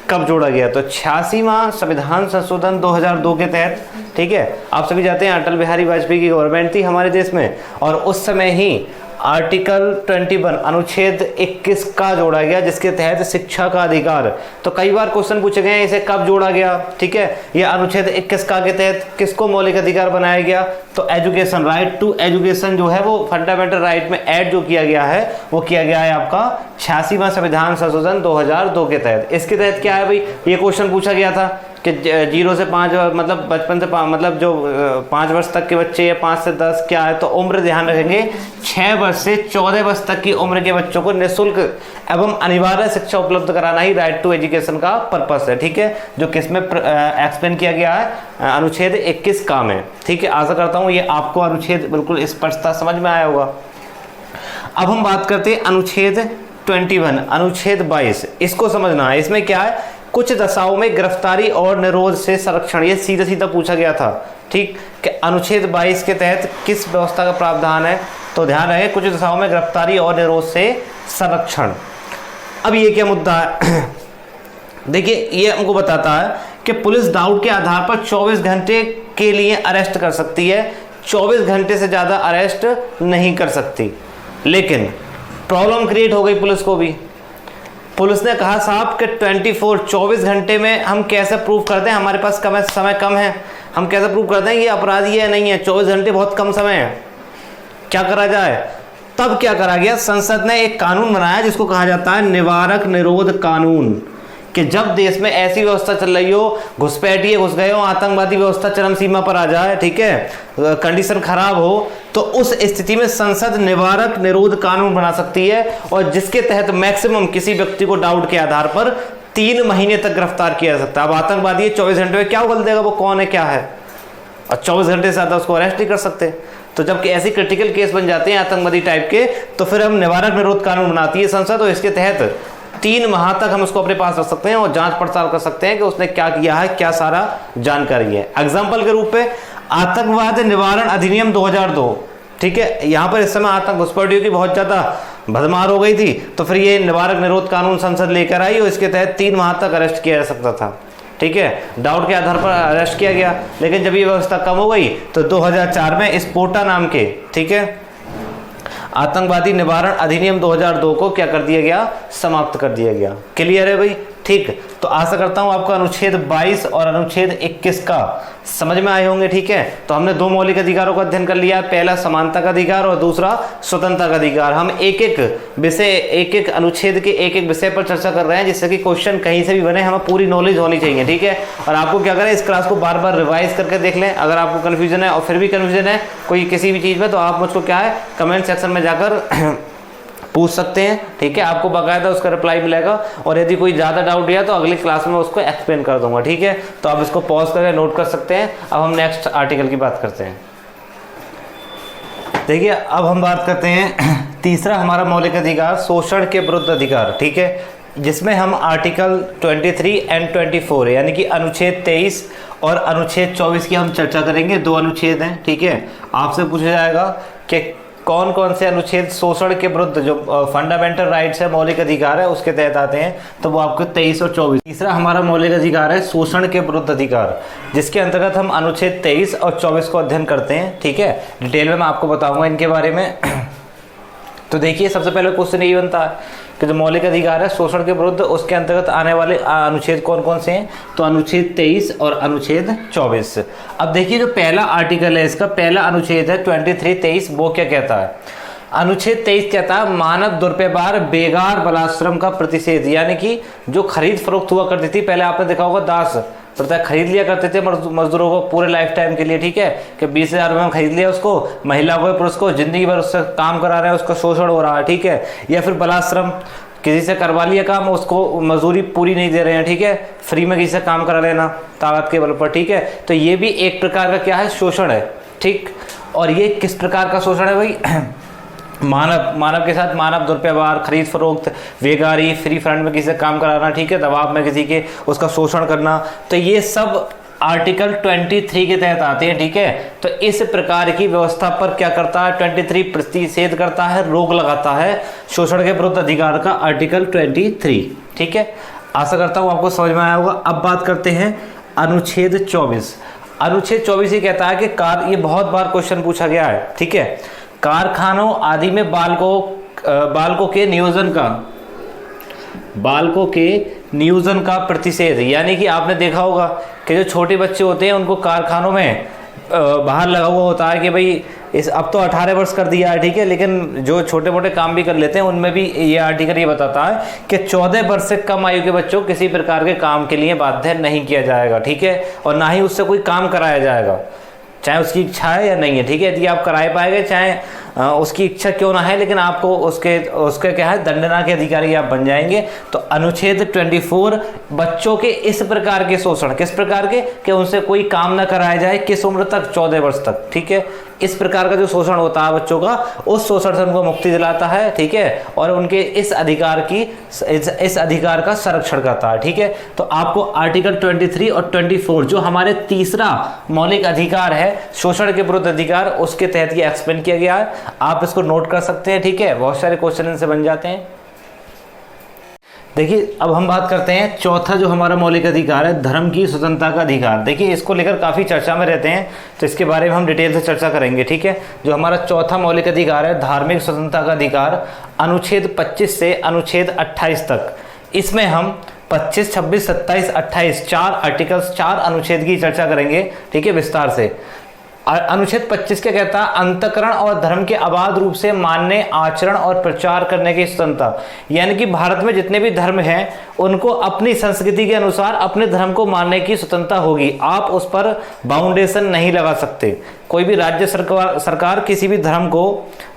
कब जोड़ा गया। तो 86वां संविधान संशोधन 2002 के तहत, ठीक है। आप सभी जानते हैं अटल बिहारी वाजपेयी की गवर्नमेंट थी हमारे देश में, और उस समय ही आर्टिकल 21 अनुच्छेद 21 का जोड़ा गया, जिसके तहत शिक्षा का अधिकार। तो कई बार क्वेश्चन पूछे गए हैं इसे कब जोड़ा गया, ठीक है। यह अनुच्छेद 21 का के तहत किसको मौलिक अधिकार बनाया गया, तो एजुकेशन, राइट टू एजुकेशन जो है वो फंडामेंटल राइट में ऐड जो किया गया है वो किया गया है आपका 86वां संविधान संशोधन 2002 के तहत। इसके तहत क्या है भाई, ये क्वेश्चन पूछा गया था कि 0 से 5 मतलब बचपन से मतलब जो 5 वर्ष तक के बच्चे या 5 से 10 क्या है, तो उम्र ध्यान रखेंगे 6 वर्ष से 14 वर्ष तक की उम्र के बच्चों को निःशुल्क एवं अनिवार्य शिक्षा उपलब्ध कराना ही राइट टू एजुकेशन का पर्पस है, ठीक है, जो किसमें एक्सप्लेन किया गया है अनुच्छेद 21 का में, ठीक है। आशा करता हूँ ये आपको अनुच्छेद बिल्कुल स्पष्टता समझ में आया होगा। अब हम बात करते हैं अनुच्छेद 21, अनुच्छेद 22, इसको समझना है। इसमें क्या है, कुछ दशाओं में गिरफ्तारी और निरोध से संरक्षण, ये सीधा सीधा पूछा गया था, ठीक, कि अनुच्छेद 22 के तहत किस व्यवस्था का प्रावधान है, तो ध्यान रहे कुछ दशाओं में गिरफ्तारी और निरोध से संरक्षण। अब ये क्या मुद्दा है देखिए ये हमको बताता है कि पुलिस डाउट के आधार पर 24 घंटे के लिए अरेस्ट कर सकती है, 24 घंटे से ज़्यादा अरेस्ट नहीं कर सकती। लेकिन प्रॉब्लम क्रिएट हो गई पुलिस को भी। पुलिस ने कहा साहब कि 24 घंटे में हम कैसे प्रूव करते हैं, हमारे पास समय कम है, हम कैसे प्रूव करते हैं ये अपराधी है नहीं है, 24 घंटे बहुत कम समय है, क्या करा जाए। तब क्या करा गया, संसद ने एक कानून बनाया जिसको कहा जाता है निवारक निरोध कानून। कि जब देश में ऐसी व्यवस्था चल रही हो, घुसपैठिए घुस गए हो, आतंकवादी व्यवस्था चरम सीमा पर आ जाए, ठीक है, कंडीशन खराब हो, तो उस स्थिति में संसद निवारक निरोध कानून बना सकती है, और जिसके तहत मैक्सिमम किसी व्यक्ति को डाउट के आधार पर 3 महीने तक गिरफ्तार किया जा सकता है। अब आतंकवादी 24 घंटे में क्या उगल देगा वो कौन है क्या है, और 24 घंटे से ज्यादा उसको अरेस्ट नहीं कर सकते। तो जबकि ऐसी क्रिटिकल केस बन जाते हैं आतंकवादी टाइप के, तो फिर हम निवारक निरोध कानून बनाती है संसद, और इसके तहत 3 माह तक हम उसको अपने पास रख सकते हैं और जांच पड़ताल कर सकते हैं कि उसने क्या किया है, क्या सारा जानकारी है। एग्जाम्पल के रूप में आतंकवाद निवारण अधिनियम 2002, ठीक है, यहाँ पर इस समय आतंक घुसपैठियों की बहुत ज्यादा भरमार हो गई थी, तो फिर ये निवारक निरोध कानून संसद लेकर आई और इसके तहत 3 माह तक अरेस्ट किया जा सकता था, ठीक है, डाउट के आधार पर अरेस्ट किया गया। लेकिन जब ये व्यवस्था कम हो गई तो 2004 में स्पोटा नाम के, ठीक है, आतंकवादी निवारण अधिनियम 2002 को क्या कर दिया गया, समाप्त कर दिया गया। क्लियर है भाई, ठीक। तो आशा करता हूं आपको अनुच्छेद 22 और अनुच्छेद 21 का समझ में आए होंगे, ठीक है। तो हमने 2 मौलिक अधिकारों का अध्ययन कर लिया, पहला समानता का अधिकार और दूसरा स्वतंत्रता का अधिकार। हम एक एक विषय, एक एक अनुच्छेद के एक एक विषय पर चर्चा कर रहे हैं, जिससे कि क्वेश्चन कहीं से भी बने हमें पूरी नॉलेज होनी चाहिए, ठीक है। और आपको क्या करें, इस क्लास को बार बार रिवाइज करके देख लें। अगर आपको कन्फ्यूजन है और फिर भी कन्फ्यूजन है कोई किसी भी चीज़ में, तो आप मुझको क्या है कमेंट सेक्शन में जाकर पूछ सकते हैं, ठीक है। आपको बाकायदा उसका रिप्लाई मिलेगा, और यदि कोई ज़्यादा डाउट दिया तो अगली क्लास में उसको एक्सप्लेन कर दूंगा, ठीक है। तो आप इसको पॉज करके नोट कर सकते हैं। अब हम नेक्स्ट आर्टिकल की बात करते हैं। देखिए, अब हम बात करते हैं तीसरा हमारा मौलिक अधिकार, शोषण के विरुद्ध अधिकार, ठीक है, जिसमें हम आर्टिकल 23 एंड 24 यानी कि अनुच्छेद 23 और अनुच्छेद 24 की हम चर्चा करेंगे। 2 अनुच्छेद हैं, ठीक है। आपसे पूछा जाएगा कि कौन कौन से अनुच्छेद शोषण के विरुद्ध, जो फंडामेंटल राइट्स है, मौलिक अधिकार है, उसके तहत आते हैं, तो वो आपको 23 और 24। तीसरा हमारा मौलिक अधिकार है शोषण के विरुद्ध अधिकार, जिसके अंतर्गत हम अनुच्छेद 23 और 24 को अध्ययन करते हैं, ठीक है। डिटेल में मैं आपको बताऊंगा इनके बारे में। तो देखिए, सबसे पहले क्वेश्चन यही बनता है कि जो मौलिक अधिकार है शोषण के विरुद्ध, उसके अंतर्गत आने वाले अनुच्छेद कौन कौन से हैं, तो अनुच्छेद 23 और अनुच्छेद 24। अब देखिए, जो पहला आर्टिकल है, इसका पहला अनुच्छेद है 23-23, वो क्या कहता है। अनुच्छेद 23 कहता है मानव दुर्व्यवहार बेगार बलाश्रम का प्रतिषेध, यानी कि जो खरीद फरोख्त हुआ करती थी, पहले आपने देखा होगा दास प्रथा खरीद लिया करते थे मजदूरों को पूरे लाइफ टाइम के लिए, ठीक है, कि 20,000 रुपये में खरीद लिया उसको, महिला को पुरुष को जिंदगी भर उससे काम करा रहे हैं, उसका शोषण हो रहा है, ठीक है। या फिर बलाश्रम, किसी से करवा लिया काम, उसको मजदूरी पूरी नहीं दे रहे हैं, ठीक है, फ्री में किसी से काम करा लेना ताकत के बल पर, ठीक है। तो ये भी एक प्रकार का क्या है, शोषण है, ठीक। और ये किस प्रकार का शोषण है भाई, मानव के साथ मानव दुर्व्यवहार, खरीद फरोख्त, बेगारी, फ्री फंड में किसी से काम कराना, ठीक है, दबाव में किसी के उसका शोषण करना, तो ये सब आर्टिकल 23 के तहत आते हैं, ठीक है। तो इस प्रकार की व्यवस्था पर क्या करता है 23 प्रतिषेध करता है, रोक लगाता है शोषण के विरुद्ध अधिकार का आर्टिकल 23, ठीक है। आशा करता हूँ आपको समझ में आया होगा। अब बात करते हैं अनुच्छेद 24। अनुच्छेद 24 ये कहता है कि ये बहुत बार क्वेश्चन पूछा गया है, ठीक है, कारखानों आदि में बालकों के नियोजन का प्रतिषेध, यानी कि आपने देखा होगा कि जो छोटे बच्चे होते हैं उनको कारखानों में बाहर लगा हुआ होता है कि भाई इस अब तो 18 वर्ष कर दिया है, ठीक है, लेकिन जो छोटे मोटे काम भी कर लेते हैं उनमें भी ये आर्टिकल ये बताता है कि 14 वर्ष से कम आयु के बच्चों को किसी प्रकार के काम के लिए बाध्य नहीं किया जाएगा, ठीक है, और ना ही उससे कोई काम कराया जाएगा, चाहे उसकी इच्छा है या नहीं है, ठीक है। यदि आप कराए पाएंगे, चाहे उसकी इच्छा क्यों ना है, लेकिन आपको उसके क्या है, दंडना के अधिकारी आप बन जाएंगे। तो अनुच्छेद 24 बच्चों के इस प्रकार के शोषण, किस प्रकार के, कि उनसे कोई काम ना कराया जाए, किस उम्र तक, 14 वर्ष तक, ठीक है। इस प्रकार का जो शोषण होता है बच्चों का, उस शोषण से उनको मुक्ति दिलाता है, ठीक है, और उनके इस अधिकार का संरक्षण करता है, ठीक है। तो आपको आर्टिकल 23 और 24 जो हमारे तीसरा मौलिक अधिकार है शोषण के विरुद्ध अधिकार, उसके तहत ये एक्सप्लेन किया गया है। आप इसको नोट कर सकते हैं, ठीक है, बहुत सारे क्वेश्चन इनसे बन जाते हैं। देखिए, अब हम बात करते हैं चौथा जो हमारा मौलिक अधिकार है, धर्म की स्वतंत्रता का अधिकार। देखिए, इसको लेकर काफ़ी चर्चा में रहते हैं, तो इसके बारे में हम डिटेल से चर्चा करेंगे, ठीक है। जो हमारा चौथा मौलिक अधिकार है, धार्मिक स्वतंत्रता का अधिकार, अनुच्छेद 25 से अनुच्छेद 28 तक, इसमें हम 25, 26, 27, 28 4 आर्टिकल्स, 4 अनुच्छेद की चर्चा करेंगे, ठीक है, विस्तार से। अनुच्छेद 25 क्या कहता है? अंतःकरण और धर्म के अबाध रूप से मानने, आचरण और प्रचार करने की स्वतंत्रता। यानी कि भारत में जितने भी धर्म हैं उनको अपनी संस्कृति के अनुसार अपने धर्म को मानने की स्वतंत्रता होगी। आप उस पर बाउंडेशन नहीं लगा सकते। कोई भी राज्य सरकार किसी भी धर्म को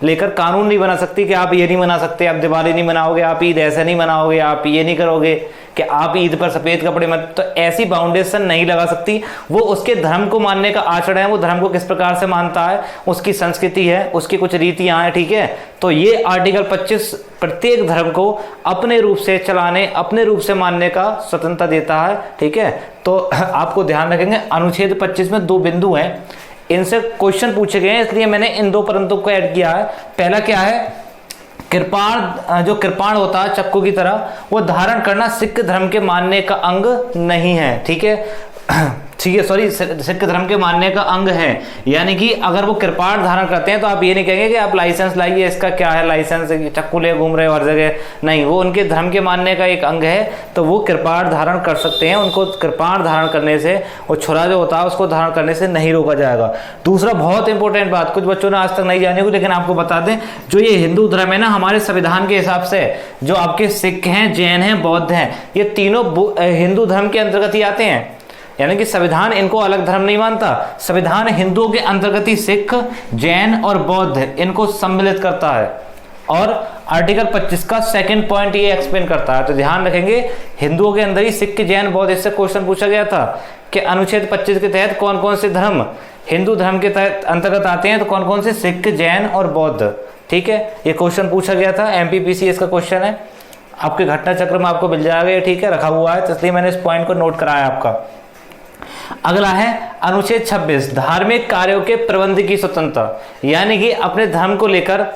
लेकर कानून नहीं बना सकती कि आप ये नहीं मना सकते, आप दिवाली नहीं मनाओगे, आप ईद ऐसे नहीं मनाओगे, आप ये नहीं करोगे कि आप ईद पर सफेद कपड़े मत, तो ऐसी बाउंडेशन नहीं लगा सकती। वो उसके धर्म को मानने का आचरण है, वो धर्म को किस प्रकार से मानता है, उसकी संस्कृति है, उसकी कुछ रीतियां हैं, ठीक है। तो ये आर्टिकल 25 प्रत्येक धर्म को अपने रूप से चलाने, अपने रूप से मानने का स्वतंत्रता देता है, ठीक है। तो आपको ध्यान रखेंगे अनुच्छेद 25 में 2 बिंदु हैं, इनसे क्वेश्चन पूछे गए हैं, इसलिए मैंने इन 2 परंतु को ऐड किया है। पहला क्या है? कृपाण, जो कृपाण होता है चक्कू की तरह, वो धारण करना सिख धर्म के मानने का अंग नहीं है, ठीक है। ठीक है, सॉरी, सिख धर्म के मानने का अंग है। यानी कि अगर वो कृपाण धारण करते हैं तो आप ये नहीं कहेंगे कि आप लाइसेंस लाइए, इसका क्या है लाइसेंस, चक्कू ले घूम रहे हो हर जगह, नहीं, वो उनके धर्म के मानने का एक अंग है, तो वो कृपाण धारण कर सकते हैं। उनको कृपाण धारण करने से, वो छुरा जो होता है उसको धारण करने से नहीं रोका जाएगा। दूसरा बहुत इंपॉर्टेंट बात, कुछ बच्चों ने आज तक नहीं जानी होगी, लेकिन आपको बता दें, जो ये हिंदू धर्म है ना, हमारे संविधान के हिसाब से जो आपके सिख हैं, जैन हैं, बौद्ध हैं, ये तीनों हिंदू धर्म के अंतर्गत ही आते हैं। यानी कि संविधान इनको अलग धर्म नहीं मानता, संविधान हिंदुओं के अंतर्गत ही सिख, जैन और बौद्ध इनको सम्मिलित करता है। और आर्टिकल 25 का सेकंड पॉइंट ये एक्सप्लेन करता है। तो ध्यान रखेंगे, हिंदुओं के अंदर ही सिख, जैन, बौद्ध, इससे क्वेश्चन पूछा गया था कि अनुच्छेद 25 के तहत कौन कौन से धर्म हिंदू धर्म के तहत अंतर्गत आते हैं, तो कौन कौन से? सिख, जैन और बौद्ध, ठीक है। ये क्वेश्चन पूछा गया था, MPPCS का क्वेश्चन है, आपके घटना चक्र में आपको मिल जाएगा, ठीक है, रखा हुआ है, तो इसलिए मैंने इस पॉइंट को नोट कराया आपका। अगला है अनुच्छेद 26, धार्मिक कार्यों के प्रबंध की स्वतंत्रता। यानी कि अपने धर्म को लेकर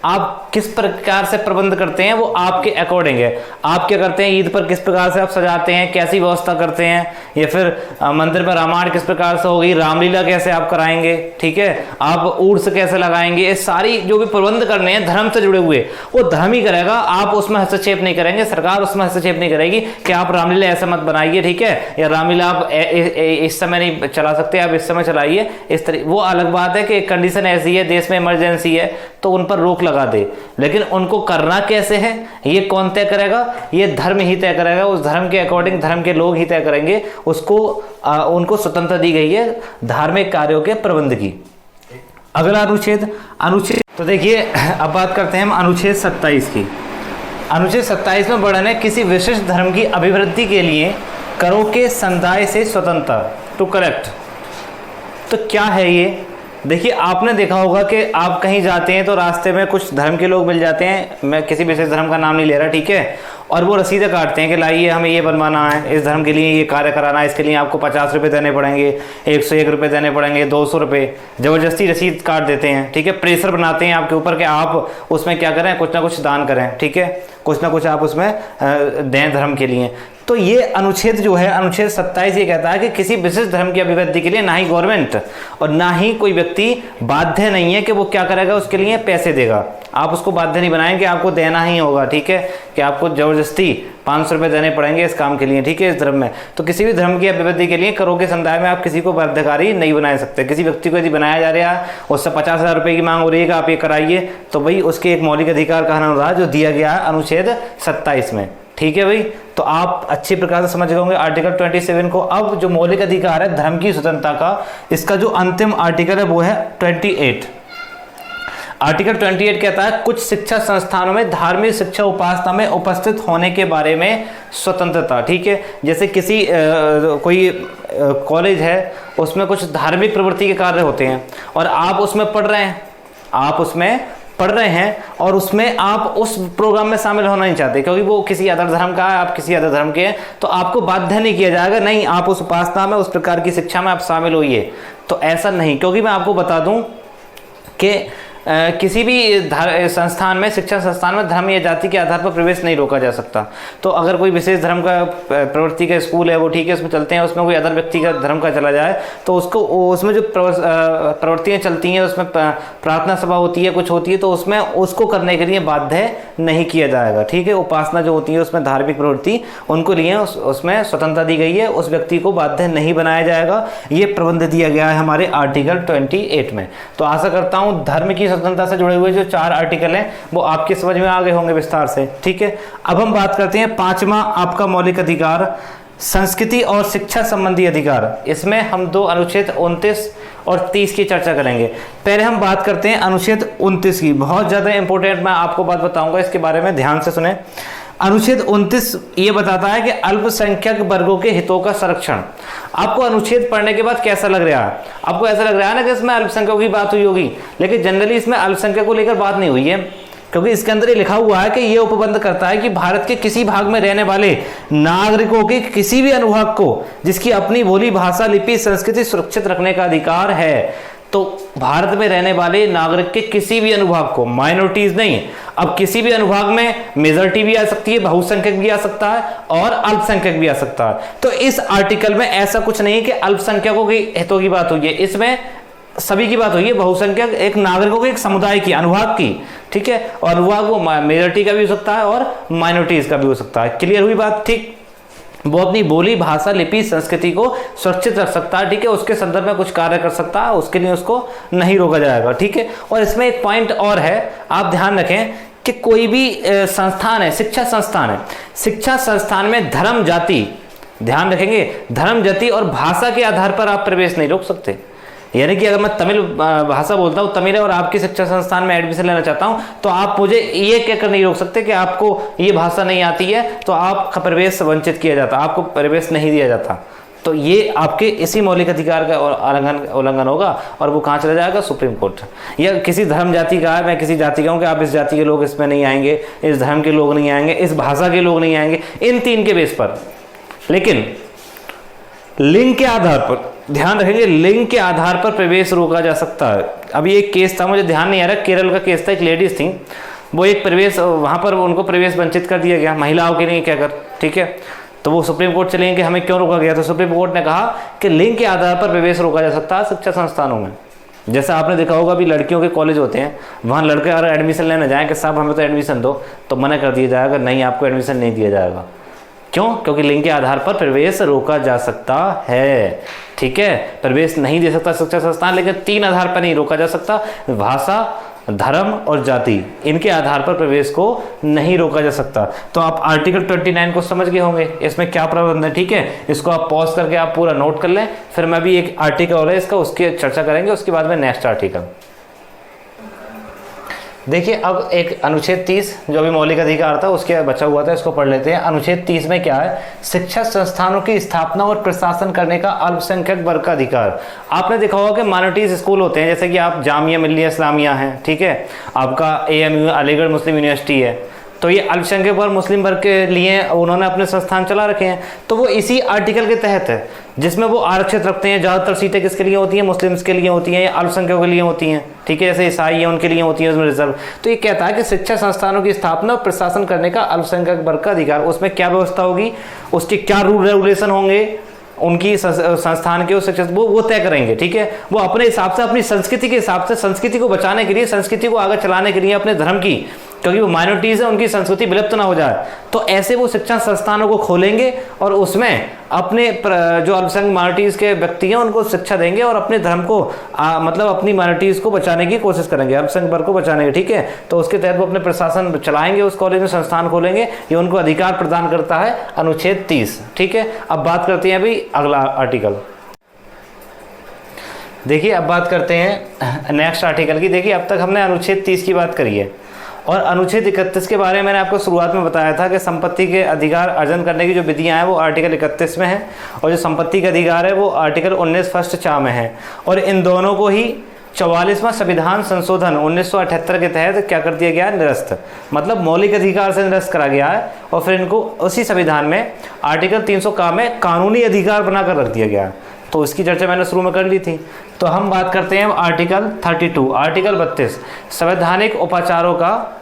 आप किस प्रकार से प्रबंध करते हैं वो आपके अकॉर्डिंग है। आप क्या करते हैं, ईद पर किस प्रकार से आप सजाते हैं, कैसी व्यवस्था करते हैं, या फिर मंदिर पर रामायण किस प्रकार से होगी, रामलीला कैसे आप कराएंगे, ठीक है, आप उर्स कैसे लगाएंगे, ये सारी जो भी प्रबंध करने हैं धर्म से जुड़े हुए, वो धर्म ही करेगा, आप उसमें हस्तक्षेप नहीं करेंगे, सरकार उसमें हस्तक्षेप नहीं करेगी कि आप रामलीला ऐसा मत बनाइए, ठीक है, या रामलीला आप इस समय नहीं चला सकते, आप इस समय चलाइए, इस तरह। वो अलग बात है कि कंडीशन ऐसी है, देश में इमरजेंसी है, तो उन पर रोक लगा दे, लेकिन उनको करना कैसे है ये कौन तय करेगा? ये धर्म ही तय करेगा, उस धर्म के अकॉर्डिंग धर्म के लोग ही तय करेंगे उसको। उनको स्वतंत्रता दी गई है धार्मिक कार्यों के प्रबंध की। अगला अनुच्छेद तो देखिए, अब बात करते हैं हम अनुच्छेद 27 की। अनुच्छेद 27 में वर्णन है किसी विशिष्ट धर्म की अभिवृद्धि के लिए करों के संदाय से स्वतंत्रता टू कलेक्ट। तो क्या है ये? देखिए, आपने देखा होगा कि आप कहीं जाते हैं तो रास्ते में कुछ धर्म के लोग मिल जाते हैं, मैं किसी विशेष धर्म का नाम नहीं ले रहा, ठीक है, और वो रसीदें काटते हैं कि लाइए हमें ये बनवाना है, इस धर्म के लिए ये कार्य कराना है, इसके लिए आपको 50 रुपये देने पड़ेंगे, 101 रुपये देने पड़ेंगे, 200 रुपये, ज़बरदस्ती रसीद काट देते हैं, ठीक है। प्रेशर बनाते हैं आपके ऊपर कि आप उसमें क्या करें, कुछ ना कुछ दान करें, ठीक है, कुछ ना कुछ आप उसमें दें धर्म के लिए। तो ये अनुच्छेद जो है, अनुच्छेद 27 ये कहता है कि किसी विशिष्ट धर्म की अभिवृद्धि के लिए ना ही गवर्नमेंट और ना ही कोई व्यक्ति बाध्य नहीं है कि वो क्या करेगा, उसके लिए पैसे देगा। आप उसको बाध्य नहीं बनाएंगे कि आपको देना ही होगा, ठीक है, कि आपको जबरदस्ती 500 रुपये देने पड़ेंगे इस काम के लिए, ठीक है, इस धर्म में। तो किसी भी धर्म की अभिवृद्धि के लिए करों के समुदाय में आप किसी को बाध्यकारी नहीं बना सकते। किसी व्यक्ति को यदि बनाया जा रहा है, उससे 50,000 रुपये की मांग हो रही है कि आप ये कराइए, तो भाई उसके एक मौलिक अधिकार का हनन रहा जो दिया गया है अनुच्छेद 27 में, ठीक है भाई। तो आप अच्छी प्रकार से समझ गए होंगे आर्टिकल 27 को। अब जो मौलिक अधिकार है धर्म की स्वतंत्रता का, इसका जो अंतिम आर्टिकल है वो है 28। आर्टिकल 28 कहता है कुछ शिक्षा संस्थानों में धार्मिक शिक्षा उपासना में उपस्थित होने के बारे में स्वतंत्रता, ठीक है। जैसे किसी कोई कॉलेज है, उसमें कुछ धार्मिक प्रवृत्ति के कार्य होते हैं और आप उसमें पढ़ रहे हैं, और उसमें आप उस प्रोग्राम में शामिल होना नहीं चाहते क्योंकि वो किसी अदर धर्म का है, आप किसी अदर धर्म के हैं, तो आपको बाध्य नहीं किया जाएगा, नहीं आप उस उपासना में, उस प्रकार की शिक्षा में आप शामिल होइए। तो ऐसा नहीं, क्योंकि मैं आपको बता दूं कि किसी भी संस्थान में, शिक्षा संस्थान में धर्म या जाति के आधार पर प्रवेश नहीं रोका जा सकता। तो अगर कोई विशेष धर्म का प्रवृत्ति का स्कूल है वो ठीक है, उसमें चलते हैं, उसमें कोई अदर व्यक्ति का धर्म का चला जाए तो उसको, उसमें जो प्रवृत्तियाँ चलती हैं, उसमें प्रार्थना सभा होती है, कुछ होती है, तो उसमें उसको करने के लिए बाध्य नहीं किया जाएगा। ठीक है, उपासना जो होती है उसमें धार्मिक प्रवृत्ति उनको लिए उसमें स्वतंत्रता दी गई है, उस व्यक्ति को बाध्य नहीं बनाया जाएगा। ये प्रबंध दिया गया है हमारे आर्टिकल 28 में। तो आशा करता हूँ धर्म की स्वतंत्रता से जुड़े हुए जो 4 आर्टिकल हैं वो आपके समझ में आ गए होंगे विस्तार से। ठीक है, अब हम बात करते हैं 5वां आपका मौलिक अधिकार, संस्कृति और शिक्षा संबंधी अधिकार। इसमें हम 2 अनुच्छेद 29 और 30 की चर्चा करेंगे। पहले हम बात करते हैं अनुच्छेद 29 की, बहुत ज़्यादा इंपॉर्टेंट, मैं आपको बात बताऊंगा, इसके बारे में ध्यान से सुने। अनुच्छेद 29 ये बताता है कि अल्पसंख्यक वर्गों के हितों का संरक्षण। आपको अनुच्छेद पढ़ने के बाद कैसा लग रहा है? आपको ऐसा लग रहा है ना कि इसमें अल्पसंख्यकों की बात हुई होगी, लेकिन जनरली इसमें अल्पसंख्यक को लेकर बात नहीं हुई है, क्योंकि इसके अंदर ये लिखा हुआ है कि ये उपबंध करता है कि भारत के किसी भाग में रहने वाले नागरिकों के किसी भी अनुभाग को जिसकी अपनी बोली, भाषा, लिपि, संस्कृति सुरक्षित रखने का अधिकार है। तो भारत में रहने वाले नागरिक के किसी भी अनुभाग को, माइनॉरिटीज नहीं, अब किसी भी अनुभाग में मेजॉरिटी भी आ सकती है, बहुसंख्यक भी आ सकता है और अल्पसंख्यक भी आ सकता है। तो इस आर्टिकल में ऐसा कुछ नहीं है कि अल्पसंख्यकों के हितों की बात हुई है, इसमें सभी की बात हुई है, बहुसंख्यक एक नागरिकों के, एक समुदाय की, अनुभाग की। ठीक है, और अनुभाग वो मेजॉरिटी का भी हो सकता है और माइनॉरिटीज का भी हो सकता है। क्लियर हुई बात? ठीक, वो अपनी बोली, भाषा, लिपि, संस्कृति को सुरक्षित रख सकता है। ठीक है, उसके संदर्भ में कुछ कार्य कर सकता है, उसके लिए उसको नहीं रोका जाएगा। ठीक है, और इसमें एक पॉइंट और है, आप ध्यान रखें कि कोई भी संस्थान है, शिक्षा संस्थान है, शिक्षा संस्थान में धर्म, जाति, ध्यान रखेंगे, धर्म, जाति और भाषा के आधार पर आप प्रवेश नहीं रोक सकते। यानी कि अगर मैं तमिल भाषा बोलता हूँ, तमिल है, और आपके शिक्षा संस्थान में एडमिशन लेना चाहता हूँ, तो आप मुझे ये कहकर नहीं रोक सकते कि आपको ये भाषा नहीं आती है तो आपका प्रवेश वंचित किया जाता, आपको प्रवेश नहीं दिया जाता। तो ये आपके इसी मौलिक अधिकार का उल्लंघन होगा, और वो कहाँ चला जाएगा? Supreme court. या किसी धर्म जाति का है, मैं किसी जाति का हूँ कि आप इस जाति के लोग इसमें नहीं आएंगे, इस धर्म के लोग नहीं आएंगे, इस भाषा के लोग नहीं आएंगे, इन 3 के बेस पर। लेकिन लिंग के आधार पर, ध्यान रखेंगे, लिंग के आधार पर प्रवेश रोका जा सकता है। अभी एक केस था, मुझे ध्यान नहीं आ रहा, केरल का केस था, एक लेडीज थी, वो एक प्रवेश, वहाँ पर उनको प्रवेश वंचित कर दिया गया महिलाओं के लिए कहकर। ठीक है, तो वो सुप्रीम कोर्ट चले गए कि हमें क्यों रोका गया, तो सुप्रीम कोर्ट ने कहा कि लिंग के आधार पर प्रवेश रोका जा सकता है शिक्षा संस्थानों में। जैसा आपने देखा होगा, अभी लड़कियों के कॉलेज होते हैं, वहाँ लड़के अगर एडमिशन लेने जाएँ कि साहब हमें तो एडमिशन दो, तो मना कर दिया जाएगा, नहीं आपको एडमिशन नहीं दिया जाएगा। क्यों? क्योंकि लिंग के आधार पर प्रवेश रोका जा सकता है। ठीक है, प्रवेश नहीं दे सकता शिक्षा संस्थान, लेकिन 3 आधार पर नहीं रोका जा सकता, भाषा, धर्म और जाति, इनके आधार पर प्रवेश को नहीं रोका जा सकता। तो आप आर्टिकल 29 को समझ गए होंगे, इसमें क्या प्रावधान है। ठीक है, इसको आप पॉज करके आप पूरा नोट कर लें, फिर मैं भी एक आर्टिकल और है इसका, उसकी चर्चा करेंगे, उसके बाद में नेक्स्ट आर्टिकल। देखिए, अब एक अनुच्छेद 30 जो भी मौलिक अधिकार था उसके बचा हुआ था, इसको पढ़ लेते हैं। अनुच्छेद 30 में क्या है? शिक्षा संस्थानों की स्थापना और प्रशासन करने का अल्पसंख्यक वर्ग का अधिकार। आपने देखा होगा कि माइनॉरिटीज स्कूल होते हैं, जैसे कि आप जामिया मिल्लिया इस्लामिया हैं, ठीक है, आपका AMU अलीगढ़ मुस्लिम यूनिवर्सिटी है, तो ये अल्पसंख्यक वर्ग, मुस्लिम वर्ग के लिए उन्होंने अपने संस्थान चला रखे हैं। तो वो इसी आर्टिकल के तहत है जिसमें वो आरक्षित रखते हैं। ज़्यादातर सीटें किसके लिए होती हैं? मुस्लिम्स के लिए होती हैं या अल्पसंख्यकों के लिए होती हैं। ठीक है, जैसे ईसाई है उनके लिए होती है उसमें रिजर्व। तो ये कहता है कि शिक्षा संस्थानों की स्थापना और प्रशासन करने का अल्पसंख्यक वर्ग का अधिकार। उसमें क्या व्यवस्था होगी, उसके क्या रूल रेगुलेशन होंगे, उनकी संस्थान के शिक्षक वो तय करेंगे। ठीक है, वो अपने हिसाब से, अपनी संस्कृति के हिसाब से, संस्कृति को बचाने के लिए, संस्कृति को आगे चलाने के लिए, अपने धर्म की, क्योंकि वो माइनॉरिटीज है, उनकी संस्कृति विलुप्त ना हो जाए, तो ऐसे वो शिक्षण संस्थानों को खोलेंगे और उसमें अपने जो अल्पसंख्यक माइनॉरिटीज के व्यक्ति हैं उनको शिक्षा देंगे और अपने धर्म को मतलब अपनी माइनॉरिटीज को बचाने की कोशिश करेंगे, अल्पसंख्यक वर्ग को बचाने की। ठीक है, तो उसके तहत वो अपने प्रशासन चलाएंगे, उस कॉलेज में संस्थान खोलेंगे, ये उनको अधिकार प्रदान करता है अनुच्छेद 30। ठीक है, अब बात करते हैं अभी अगला आर्टिकल। देखिए, अब बात करते हैं नेक्स्ट आर्टिकल की। देखिए, अब तक हमने अनुच्छेद 30 की बात करी है और अनुच्छेद 31 के बारे में मैंने आपको शुरुआत में बताया था कि संपत्ति के अधिकार अर्जन करने की जो विधियां हैं वो आर्टिकल 31 में है और जो संपत्ति का अधिकार है वो आर्टिकल 19 फर्स्ट चा में है। और इन दोनों को ही 44वां संविधान संशोधन 1978 के तहत क्या कर दिया गया है? निरस्त, मतलब मौलिक अधिकार से निरस्त करा गया है और फिर इनको उसी संविधान में आर्टिकल 300 का में कानूनी अधिकार बनाकर रख दिया गया है। तो इसकी चर्चा मैंने शुरू में कर ली थी। तो हम बात करते हैं आर्टिकल 32, आर्टिकल 32 संवैधानिक उपाचारों का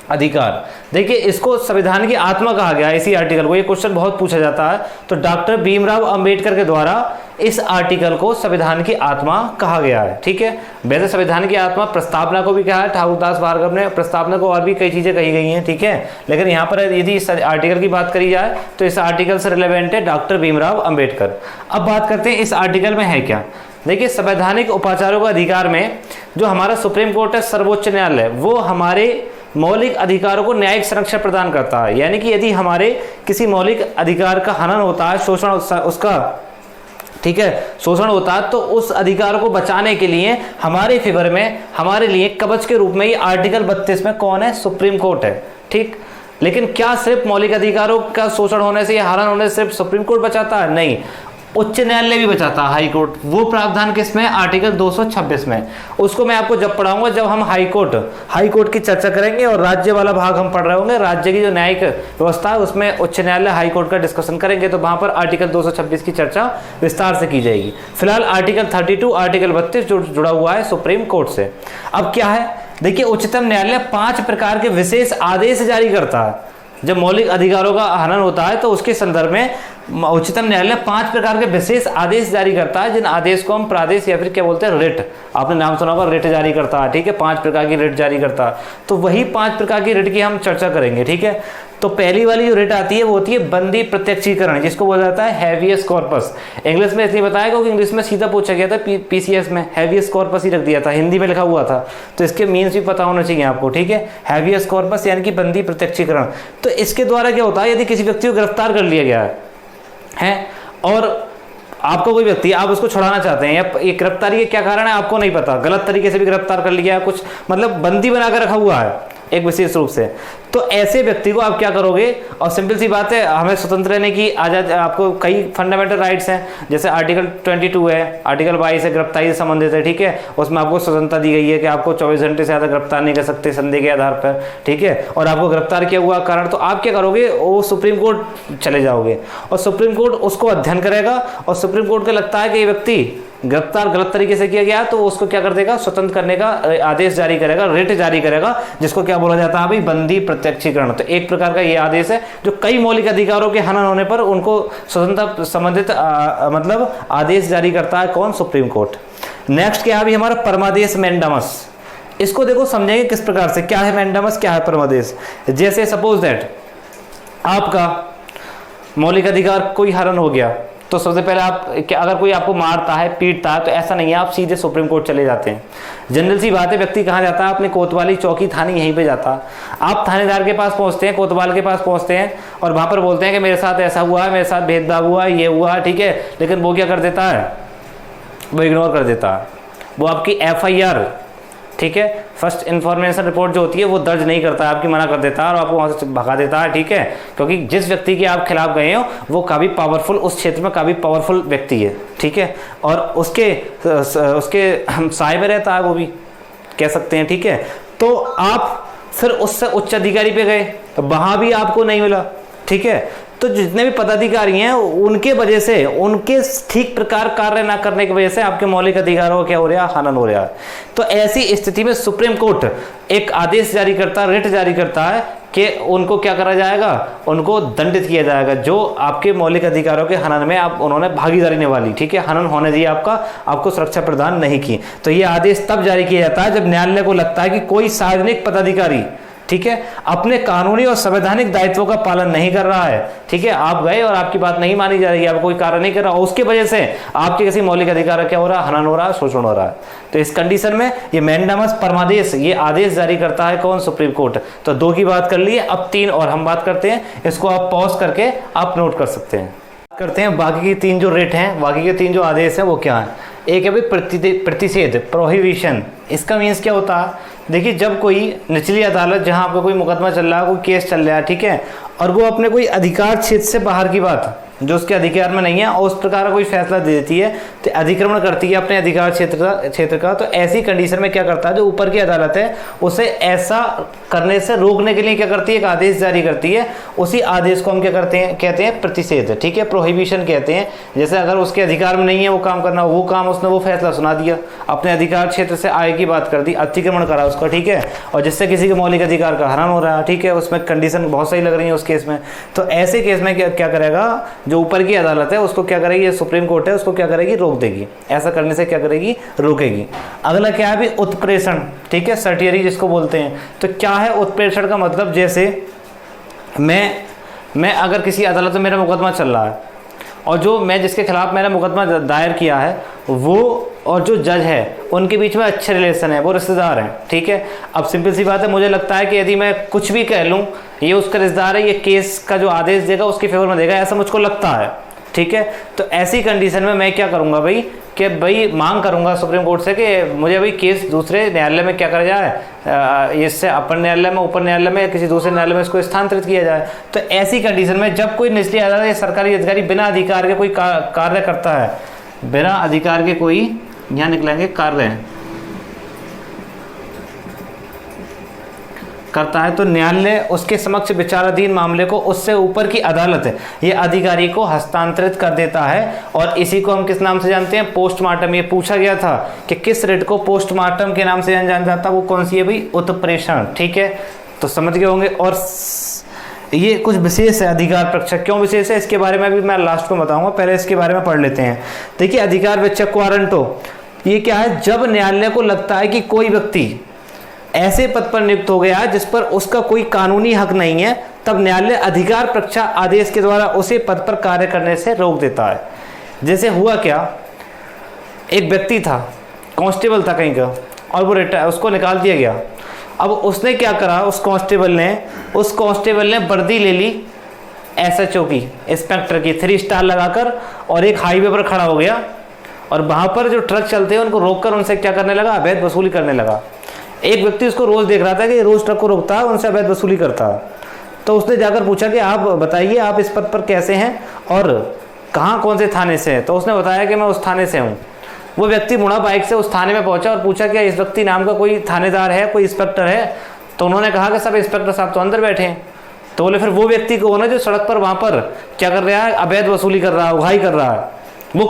अधिकार। देखिए इसको संविधान की आत्मा कहा गया है, इसी आर्टिकल को, ये क्वेश्चन बहुत पूछा जाता है। तो डॉक्टर भीमराव अंबेडकर के द्वारा इस आर्टिकल को संविधान की आत्मा कहा गया है। ठीक है, वैसे संविधान की आत्मा प्रस्तावना को भी कहा है, ठाकुरदास भार्गव ने प्रस्तावना को, और भी कई चीजें कही गई हैं। ठीक है, लेकिन यहाँ पर यदि इस आर्टिकल की बात करी जाए तो इस आर्टिकल से रिलेवेंट है डॉक्टर भीमराव अंबेडकर। अब बात करते हैं इस आर्टिकल में है क्या। देखिए संवैधानिक उपाचारों का अधिकार में जो हमारा सुप्रीम कोर्ट है, सर्वोच्च न्यायालय, वो हमारे मौलिक अधिकारों को न्यायिक संरक्षण प्रदान करता है। यानी कि यदि हमारे किसी मौलिक अधिकार का हनन होता है, शोषण उसका, ठीक है, शोषण होता है, तो उस अधिकार को बचाने के लिए हमारे फेवर में, हमारे लिए कवच के रूप में ये आर्टिकल 32 में कौन है, सुप्रीम कोर्ट है। ठीक, लेकिन क्या सिर्फ मौलिक अधिकारों का शोषण होने से या हनन होने से सिर्फ सुप्रीम कोर्ट बचाता है? नहीं, उच्च न्यायालय भी बचाता है, हाई कोर्ट। वो प्रावधान किसमें, आर्टिकल 226 में। उसको मैं आपको जब पढ़ाऊंगा, जब हम हाई कोर्ट की चर्चा करेंगे और राज्य वाला भाग हम पढ़ रहे होंगे, राज्य की जो न्यायिक व्यवस्था है उसमें उच्च न्यायालय, हाई कोर्ट का डिस्कशन करेंगे, तो वहां पर आर्टिकल 226 की चर्चा विस्तार से की जाएगी। फिलहाल आर्टिकल 32, आर्टिकल 32 जो जुड़ा हुआ है सुप्रीम कोर्ट से। अब क्या है, देखिए उच्चतम न्यायालय 5 प्रकार के विशेष आदेश जारी करता है। जब मौलिक अधिकारों का हनन होता है तो उसके संदर्भ में उच्चतम न्यायालय 5 प्रकार के विशेष आदेश जारी करता है, जिन आदेश को हम प्रादेश या फिर क्या बोलते हैं, रिट। आपने नाम सुना होगा, रिट जारी करता है। ठीक है, 5 प्रकार की रिट जारी करता है। तो वही 5 प्रकार की रिट की हम चर्चा करेंगे। ठीक है, तो पहली वाली जो रिट आती है वो होती है बंदी प्रत्यक्षीकरण, जिसको बोला जाता है हैवियस कॉर्पस। इंग्लिश में इसलिए बताया क्योंकि इंग्लिश में सीधा पूछा गया था, पीसीएस में हैवियस कॉर्पस ही रख दिया था, हिंदी में लिखा हुआ था, तो इसके मीन्स भी पता होना चाहिए आपको। ठीक है, हैवियस कॉर्पस यानी कि बंदी प्रत्यक्षीकरण। तो इसके द्वारा क्या होता है, यदि किसी व्यक्ति को गिरफ्तार कर लिया गया है और आपको कोई व्यक्ति, आप उसको छुड़ाना चाहते हैं, या ये गिरफ्तारी के क्या कारण है आपको नहीं पता, गलत तरीके से भी गिरफ्तार कर लिया, कुछ मतलब बंदी बनाकर रखा हुआ है एक विशेष रूप से, तो ऐसे व्यक्ति को आप क्या करोगे। और सिंपल सी बात है, हमें स्वतंत्र रहने की आजाद, आपको कई फंडामेंटल राइट्स हैं, जैसे आर्टिकल 22 है, आर्टिकल 22 है, गिरफ्तारी से संबंधित है। ठीक है, उसमें आपको स्वतंत्रता दी गई है कि आपको 24 घंटे से ज़्यादा गिरफ्तार नहीं कर सकते संदेह के आधार पर। ठीक है, और आपको गिरफ्तार किया हुआ कारण, तो आप क्या करोगे, वो सुप्रीम कोर्ट चले जाओगे और सुप्रीम कोर्ट उसको अध्ययन करेगा, और सुप्रीम कोर्ट को लगता है कि ये व्यक्ति गिरफ्तार गलत तरीके से किया गया, तो उसको क्या कर देगा, स्वतंत्र करने का आदेश जारी करेगा, रिट जारी करेगा, जिसको क्या बोला जाता है भाई, बंदी प्रत्यक्षीकरण। तो एक प्रकार का ये आदेश है जो कई मौलिक अधिकारों के हनन होने पर उनको स्वतंत्रता संबंधित मतलब आदेश जारी करता है कौन, सुप्रीम कोर्ट। नेक्स्ट क्या है अभी हमारा, परमादेश मैंडामस। इसको देखो समझेंगे किस प्रकार से, क्या है मैंडामस, क्या है परमादेश। जैसे सपोज दैट आपका मौलिक अधिकार कोई हनन हो गया, तो सबसे पहले आप अगर कोई आपको मारता है, पीटता है, तो ऐसा नहीं है आप सीधे सुप्रीम कोर्ट चले जाते हैं। जनरल सी बात है, व्यक्ति कहाँ जाता है, अपने कोतवाली चौकी थाने यहीं पे जाता है। आप थानेदार के पास पहुंचते हैं, कोतवाल के पास पहुंचते हैं और वहां पर बोलते हैं कि मेरे साथ ऐसा हुआ है, मेरे साथ भेदभाव हुआ है, ये हुआ है। ठीक है, लेकिन वो क्या कर देता है, वो इग्नोर कर देता है, वो आपकी FIR, ठीक है, फर्स्ट इन्फॉर्मेशन रिपोर्ट जो होती है वो दर्ज नहीं करता है, आपकी मना कर देता है और आपको वहाँ से भगा देता है। ठीक है, क्योंकि जिस व्यक्ति के आप खिलाफ गए हो वो काफ़ी पावरफुल, उस क्षेत्र में काफ़ी पावरफुल व्यक्ति है। ठीक है, और उसके साए में रहता है, वो भी कह सकते हैं। ठीक है, तो आप फिर उससे उच्च अधिकारी पे गए तो वहाँ भी आपको नहीं मिला। ठीक है, तो जितने भी पदाधिकारी हैं उनके वजह से, उनके ठीक प्रकार कार्य ना करने की वजह से आपके मौलिक अधिकारों का क्या हो रहा है, हनन हो रहा है। तो ऐसी स्थिति में सुप्रीम कोर्ट एक आदेश जारी करता है, रिट जारी करता है कि उनको क्या करा जाएगा, उनको दंडित किया जाएगा जो आपके मौलिक अधिकारों के हनन में आप उन्होंने भागीदारी निभाली। ठीक है, हनन होने दिया आपको सुरक्षा प्रदान नहीं की। तो ये आदेश तब जारी किया जाता है जब न्यायालय को लगता है कि कोई सार्वजनिक पदाधिकारी, ठीक है, अपने कानूनी और संवैधानिक दायित्वों का पालन नहीं कर रहा है। ठीक है, आप गए और आपकी बात नहीं मानी जा रही है, आप कोई कार्य नहीं कर रहा, उसके वजह से आपके किसी मौलिक अधिकार क्या हो रहा है, हनन हो रहा है, शोषण हो रहा है। तो इस कंडीशन में ये मैंडामस परमादेश, ये आदेश जारी करता है कौन, सुप्रीम कोर्ट। तो 2 की बात कर ली, अब 3 और हम बात करते हैं, इसको आप पॉज करके आप नोट कर सकते हैं। करते हैं बाकी की 3 जो रिट हैं, बाकी के 3 जो आदेश हैं वो क्या है। एक है भाई प्रतिषेध, प्रोहिबिशन। इसका मीन्स क्या होता है, देखिए जब कोई निचली अदालत, जहां आपका कोई मुकदमा चल रहा है, कोई केस चल रहा है, ठीक है, और वो अपने कोई अधिकार क्षेत्र से बाहर की बात जो उसके अधिकार में नहीं है और उस प्रकार का कोई फैसला दे देती है, तो अतिक्रमण करती है अपने अधिकार क्षेत्र का, तो ऐसी कंडीशन में क्या करता है, जो ऊपर की अदालत है उसे ऐसा करने से रोकने के लिए क्या करती है, एक आदेश जारी करती है। उसी आदेश को हम क्या करते हैं, कहते हैं प्रतिषेध, ठीक है, प्रोहिबिशन कहते हैं। जैसे अगर उसके अधिकार में नहीं है वो काम करना, वो काम उसने वो फैसला सुना दिया, अपने अधिकार क्षेत्र से आगे की बात कर दी, अतिक्रमण करा उसका, ठीक है, और जिससे किसी के मौलिक अधिकार का हनन हो रहा है, ठीक है, उसमें कंडीशन बहुत सही लग रही है उस केस में। तो ऐसे केस में क्या करेगा, जो ऊपर की अदालत है उसको क्या करेगी, सुप्रीम कोर्ट है उसको क्या करेगी, रोक देगी, ऐसा करने से क्या करेगी, रोकेगी। अगला क्या है, उत्प्रेषण, ठीक है, सर्टियरी जिसको बोलते हैं। तो क्या है उत्प्रेषण का मतलब, जैसे मैं अगर किसी अदालत में मेरा मुकदमा चल रहा है और जो मैं जिसके खिलाफ मैंने मुकदमा दायर किया है वो और जो जज है उनके बीच में अच्छे रिलेशन है, वो रिश्तेदार हैं, ठीक है। अब सिंपल सी बात है, मुझे लगता है कि यदि मैं कुछ भी कह लूँ ये उसका रिश्तेदार है, ये केस का जो आदेश देगा उसके फेवर में देगा, ऐसा मुझको लगता है, ठीक है। तो ऐसी कंडीशन में मैं क्या करूँगा भाई, कि भाई मांग करूंगा सुप्रीम कोर्ट से कि मुझे भाई केस दूसरे न्यायालय में क्या करा जाए, इससे अपर न्यायालय में, ऊपर न्यायालय में, किसी दूसरे न्यायालय में इसको स्थानांतरित किया जाए। तो ऐसी कंडीशन में जब कोई निचली अदालत या सरकारी अधिकारी बिना अधिकार के कोई कार्य करता है, बिना अधिकार के कोई, यहाँ निकलेंगे, कार्य करता है, तो न्यायालय उसके समक्ष विचाराधीन मामले को उससे ऊपर की अदालत है ये अधिकारी को हस्तांतरित कर देता है। और इसी को हम किस नाम से जानते हैं, पोस्टमार्टम। ये पूछा गया था कि किस रिट को पोस्टमार्टम के नाम से जाना जाता है, वो कौन सी है भाई, उत्प्रेषण, ठीक है, तो समझ गए होंगे। और ये कुछ विशेष है अधिकार परीक्षा, क्यों विशेष है इसके बारे में भी मैं लास्ट में बताऊंगा, पहले इसके बारे में पढ़ लेते हैं। देखिए अधिकार विचक्षण क्वारंटो, ये क्या है, जब न्यायालय को लगता है कि कोई व्यक्ति ऐसे पद पर नियुक्त हो गया जिस पर उसका कोई कानूनी हक नहीं है, तब न्यायालय अधिकार परीक्षा आदेश के द्वारा उसे पद पर कार्य करने से रोक देता है। जैसे हुआ क्या, एक व्यक्ति था, कांस्टेबल था कहीं का, और वो उसको निकाल दिया गया। अब उसने क्या करा, उस कांस्टेबल ने वर्दी ले ली SHO की, इंस्पेक्टर की, 3 स्टार लगाकर, और एक हाईवे पर खड़ा हो गया और वहां पर जो ट्रक चलते हैं उनको रोककर उनसे क्या करने लगा, अवैध वसूली करने लगा। एक व्यक्ति उसको रोज देख रहा था कि रोज ट्रक को रोकता है, उनसे अवैध वसूली करता है। तो उसने जाकर पूछा कि आप बताइए आप इस पद पर कैसे हैं और कहाँ, कौन से थाने से हैं। तो उसने बताया कि मैं उस थाने से हूँ। वो व्यक्ति मुड़ा बाइक से उस थाने में पहुंचा और पूछा कि इस व्यक्ति नाम का कोई थानेदार है, कोई इंस्पेक्टर है। तो उन्होंने कहा कि सब इंस्पेक्टर साहब तो अंदर बैठे हैं। तो बोले फिर वो व्यक्ति कौन है जो सड़क पर वहाँ पर क्या कर रहा है, अवैध वसूली कर रहा है, उघाई कर रहा है, वो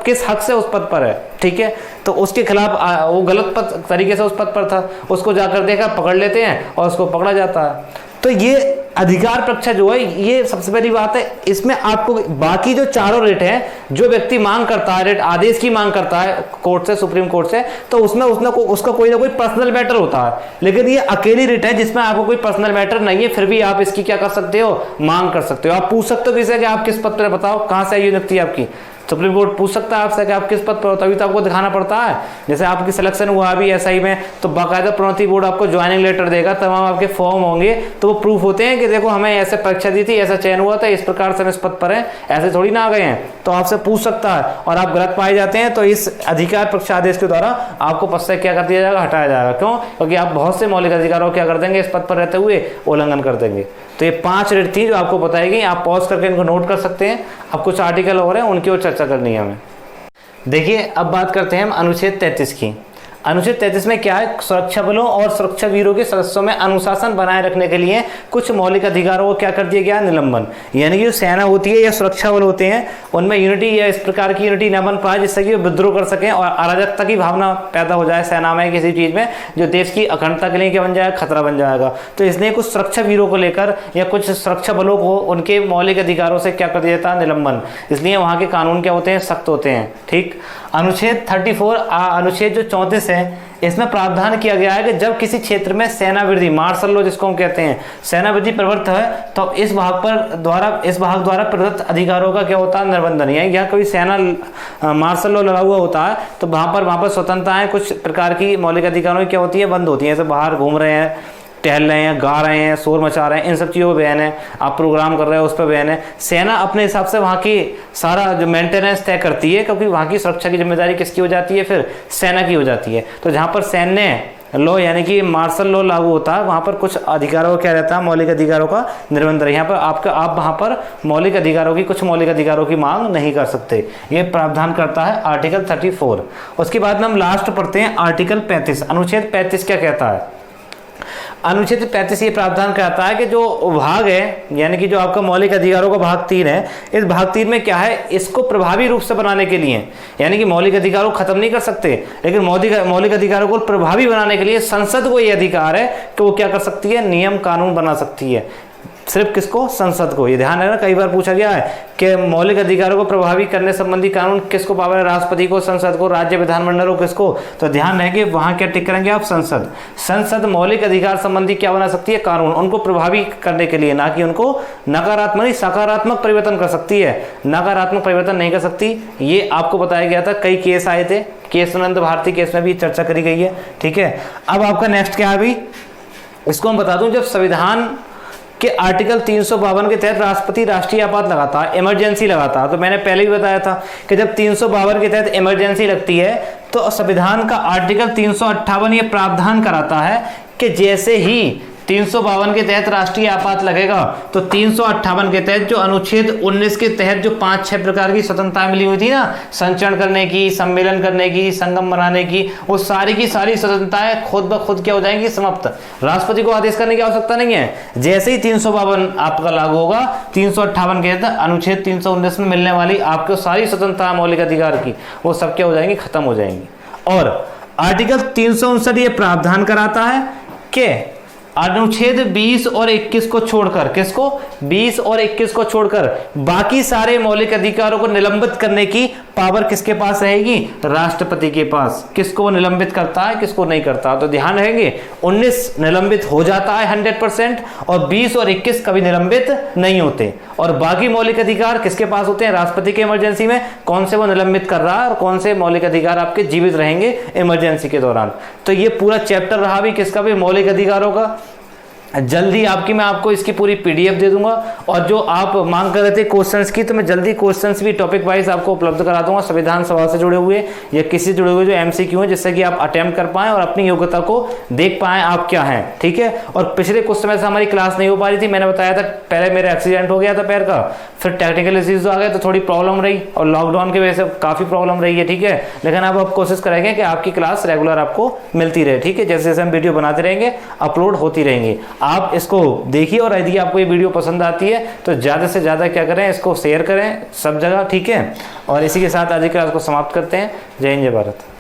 किस हक से उस पद पर है, ठीक है। तो उसके खिलाफ वो गलत पद तरीके से उस पद पर था, उसको जाकर देखा, पकड़ लेते हैं और उसको पकड़ा जाता है। तो ये अधिकार परीक्षा जो है, ये सबसे पहली बात है। इसमें आपको बाकी जो चारों रेट हैं, जो व्यक्ति मांग करता है, रेट आदेश की मांग करता है कोर्ट से, सुप्रीम कोर्ट से, तो उसमें उसका कोई ना कोई पर्सनल मैटर होता है। लेकिन ये अकेली रेट है जिसमें आपको कोई पर्सनल मैटर नहीं है, फिर भी आप इसकी क्या कर सकते हो, मांग कर सकते हो। आप पूछ सकते हो किसी कि आप किस पद पर, बताओ कहाँ से आई नियुक्ति आपकी। सुप्रीम कोर्ट पूछ सकता है आपसे कि आप किस पद पर हो, तभी तो आपको दिखाना पड़ता है। जैसे आपकी सिलेक्शन हुआ अभी SI में, तो बाकायदा प्रोन्नति बोर्ड आपको ज्वाइनिंग लेटर देगा, तमाम आपके फॉर्म होंगे, तो वो प्रूफ होते हैं कि देखो हमें ऐसे परीक्षा दी थी, ऐसा चयन हुआ था, इस प्रकार से हम इस पद पर हैं, ऐसे थोड़ी ना आ गए हैं। तो आपसे पूछ सकता है, और आप गलत पाए जाते हैं तो इस अधिकार परीक्षा आदेश के द्वारा आपको पद से क्या कर दिया जाएगा, हटाया जाएगा। क्यों? क्योंकि आप बहुत से मौलिक अधिकारों क्या कर देंगे, इस पद पर रहते हुए उल्लंघन कर देंगे। तो ये 5 रेट थी जो आपको बताएगी, आप पॉज करके इनको नोट कर सकते हैं। अब कुछ आर्टिकल हो रहे हैं, उनकी ओर चर्चा करनी है हमें। देखिए अब बात करते हैं हम अनुच्छेद 33 की। अनुच्छेद 33 में क्या है, सुरक्षा बलों और सुरक्षा वीरों के सदस्यों में अनुशासन बनाए रखने के लिए कुछ मौलिक अधिकारों को क्या कर दिया गया, निलंबन। यानी कि जो सेना होती है या सुरक्षा बल होते हैं, उनमें यूनिटी या इस प्रकार की यूनिटी न बन पाए जिससे कि वो विद्रोह कर सकें और अराजकता की भावना पैदा हो जाए सेना में, किसी चीज़ में, जो देश की अखंडता के लिए क्या बन जाएगा, खतरा बन जाएगा। तो इसलिए कुछ सुरक्षा वीरों को लेकर या कुछ सुरक्षा बलों को उनके मौलिक अधिकारों से क्या कर दिया जाता है, निलंबन। इसलिए वहाँ के कानून क्या होते हैं, सख्त होते हैं, ठीक। अनुच्छेद 34 अनुच्छेद जो 34 है, इसमें प्रावधान किया गया है कि जब किसी क्षेत्र में सेना वृद्धि, मार्शल लॉ जिसको हम कहते हैं, सेना वृद्धि प्रवृत्त है, तो इस भाग द्वारा प्रदत्त अधिकारों का क्या होता है, निर्बंधन। यानी यहाँ कोई सेना मार्शल लॉ लगा हुआ होता है तो वहाँ पर स्वतंत्रताएं, कुछ प्रकार की मौलिक अधिकारों की क्या होती है, बंद होती है। जैसे बाहर घूम रहे हैं, टहल रहे हैं, गा रहे हैं, शोर मचा रहे हैं, इन सब चीज़ों पर बैन है। आप प्रोग्राम कर रहे हो उस पर बैन है। सेना अपने हिसाब से वहाँ की सारा जो मेंटेनेंस तय करती है, क्योंकि वहाँ की सुरक्षा की जिम्मेदारी किसकी हो जाती है, फिर सेना की हो जाती है। तो जहाँ पर सैन्य लॉ यानी कि मार्शल लॉ लागू होता है, वहाँ पर कुछ अधिकारों का क्या रहता है, मौलिक अधिकारों का निर्बंध है। यहाँ पर आप वहाँ पर मौलिक अधिकारों की कुछ मौलिक अधिकारों की मांग नहीं कर सकते, ये प्रावधान करता है आर्टिकल 34। उसके बाद में हम लास्ट पढ़ते हैं आर्टिकल 35। अनुच्छेद 35 क्या कहता है? अनुच्छेद 35 ये प्रावधान करता है कि जो भाग है यानी कि जो आपका मौलिक अधिकारों का भाग 3 है, इस भाग 3 में क्या है, इसको प्रभावी रूप से बनाने के लिए यानी कि मौलिक अधिकारों को खत्म नहीं कर सकते, लेकिन मौलिक अधिकारों को प्रभावी बनाने के लिए संसद को ये अधिकार है कि वो क्या कर सकती है, नियम कानून बना सकती है। सिर्फ किसको? संसद को। ये ध्यान रखना, कई बार पूछा गया है कि मौलिक अधिकारों को प्रभावी करने संबंधी कानून किसको पावर है, राष्ट्रपति को, संसद को, राज्य विधानमंडल को, किसको? तो ध्यान रहे कि वहां क्या टिक करेंगे आप, संसद। संसद मौलिक अधिकार संबंधी क्या बना सकती है, कानून, उनको प्रभावी करने के लिए, ना कि उनको नकारात्मक नहीं सकारात्मक परिवर्तन कर सकती है, नकारात्मक परिवर्तन नहीं कर सकती। ये आपको बताया गया था, कई केस आए थे, केशवानंद भारती केस में भी चर्चा करी गई है। ठीक है, अब आपका नेक्स्ट क्या है अभी, इसको हम बता दूं। जब संविधान कि आर्टिकल 352 के तहत राष्ट्रपति राष्ट्रीय आपात लगाता है, इमरजेंसी लगाता है, तो मैंने पहले भी बताया था कि जब 352 के तहत इमरजेंसी लगती है तो संविधान का आर्टिकल 358 ये प्रावधान कराता है कि जैसे ही 352 के तहत राष्ट्रीय आपात लगेगा तो 358 के तहत जो अनुच्छेद 19 के तहत जो 5-6 प्रकार की स्वतंत्रता मिली हुई थी ना, संचरण करने की, सम्मेलन करने की, संगम बनाने की, वो सारी की सारी स्वतंत्रताएं खुद ब खुद क्या हो जाएंगी, समाप्त। राष्ट्रपति को आदेश करने की आवश्यकता नहीं है। जैसे ही 352 आपका लागू होगा, 358 के तहत अनुच्छेद 319 में मिलने वाली आपको सारी स्वतंत्रता मौलिक अधिकार की, वो सब क्या हो जाएंगी, खत्म हो जाएंगी। और आर्टिकल 359 ये प्रावधान कराता है कि अनुच्छेद 20 और 21 को छोड़कर, किसको? 20 और 21 को छोड़कर बाकी सारे मौलिक अधिकारों को निलंबित करने की पावर किसके पास रहेगी? राष्ट्रपति के पास। किसको वो निलंबित करता है, किसको नहीं करता? तो ध्यान रहेंगे, 19 निलंबित हो जाता है 100% और 20 और 21 कभी निलंबित नहीं होते। और बाकी मौलिक अधिकार किसके पास होते हैं? राष्ट्रपति के इमरजेंसी में कौन से वो निलंबित कर रहा है और कौन से मौलिक अधिकार आपके जीवित रहेंगे इमरजेंसी के दौरान। तो ये पूरा चैप्टर रहा भी किसका भी, मौलिक अधिकारों का। जल्दी मैं आपको इसकी पूरी पीडीएफ दे दूंगा, और जो आप मांग कर रहे थे क्वेश्चंस की, तो मैं जल्दी क्वेश्चंस भी टॉपिक वाइज आपको उपलब्ध करा दूंगा, संविधान सभा से जुड़े हुए या किसी से जुड़े हुए जो एमसीक्यू हैं, जिससे कि आप अटेम्प्ट कर पाएं और अपनी योग्यता को देख पाएं आप क्या हैं। ठीक है, और पिछले कुछ समय से हमारी क्लास नहीं हो पा रही थी, मैंने बताया था पहले मेरा एक्सीडेंट हो गया था पैर का, फिर टेक्निकल इश्यूज आ गए तो थोड़ी प्रॉब्लम रही, और लॉकडाउन की वजह से काफ़ी प्रॉब्लम रही है। ठीक है, लेकिन अब आप कोशिश करेंगे कि आपकी क्लास रेगुलर आपको मिलती रहे। ठीक है, जैसे जैसे हम वीडियो बनाते रहेंगे, अपलोड होती रहेंगी, आप इसको देखिए। और यदि आपको ये वीडियो पसंद आती है तो ज़्यादा से ज़्यादा क्या करें, इसको शेयर करें सब जगह। ठीक है, और इसी के साथ आज की क्लास को समाप्त करते हैं। जय हिंद, जय भारत।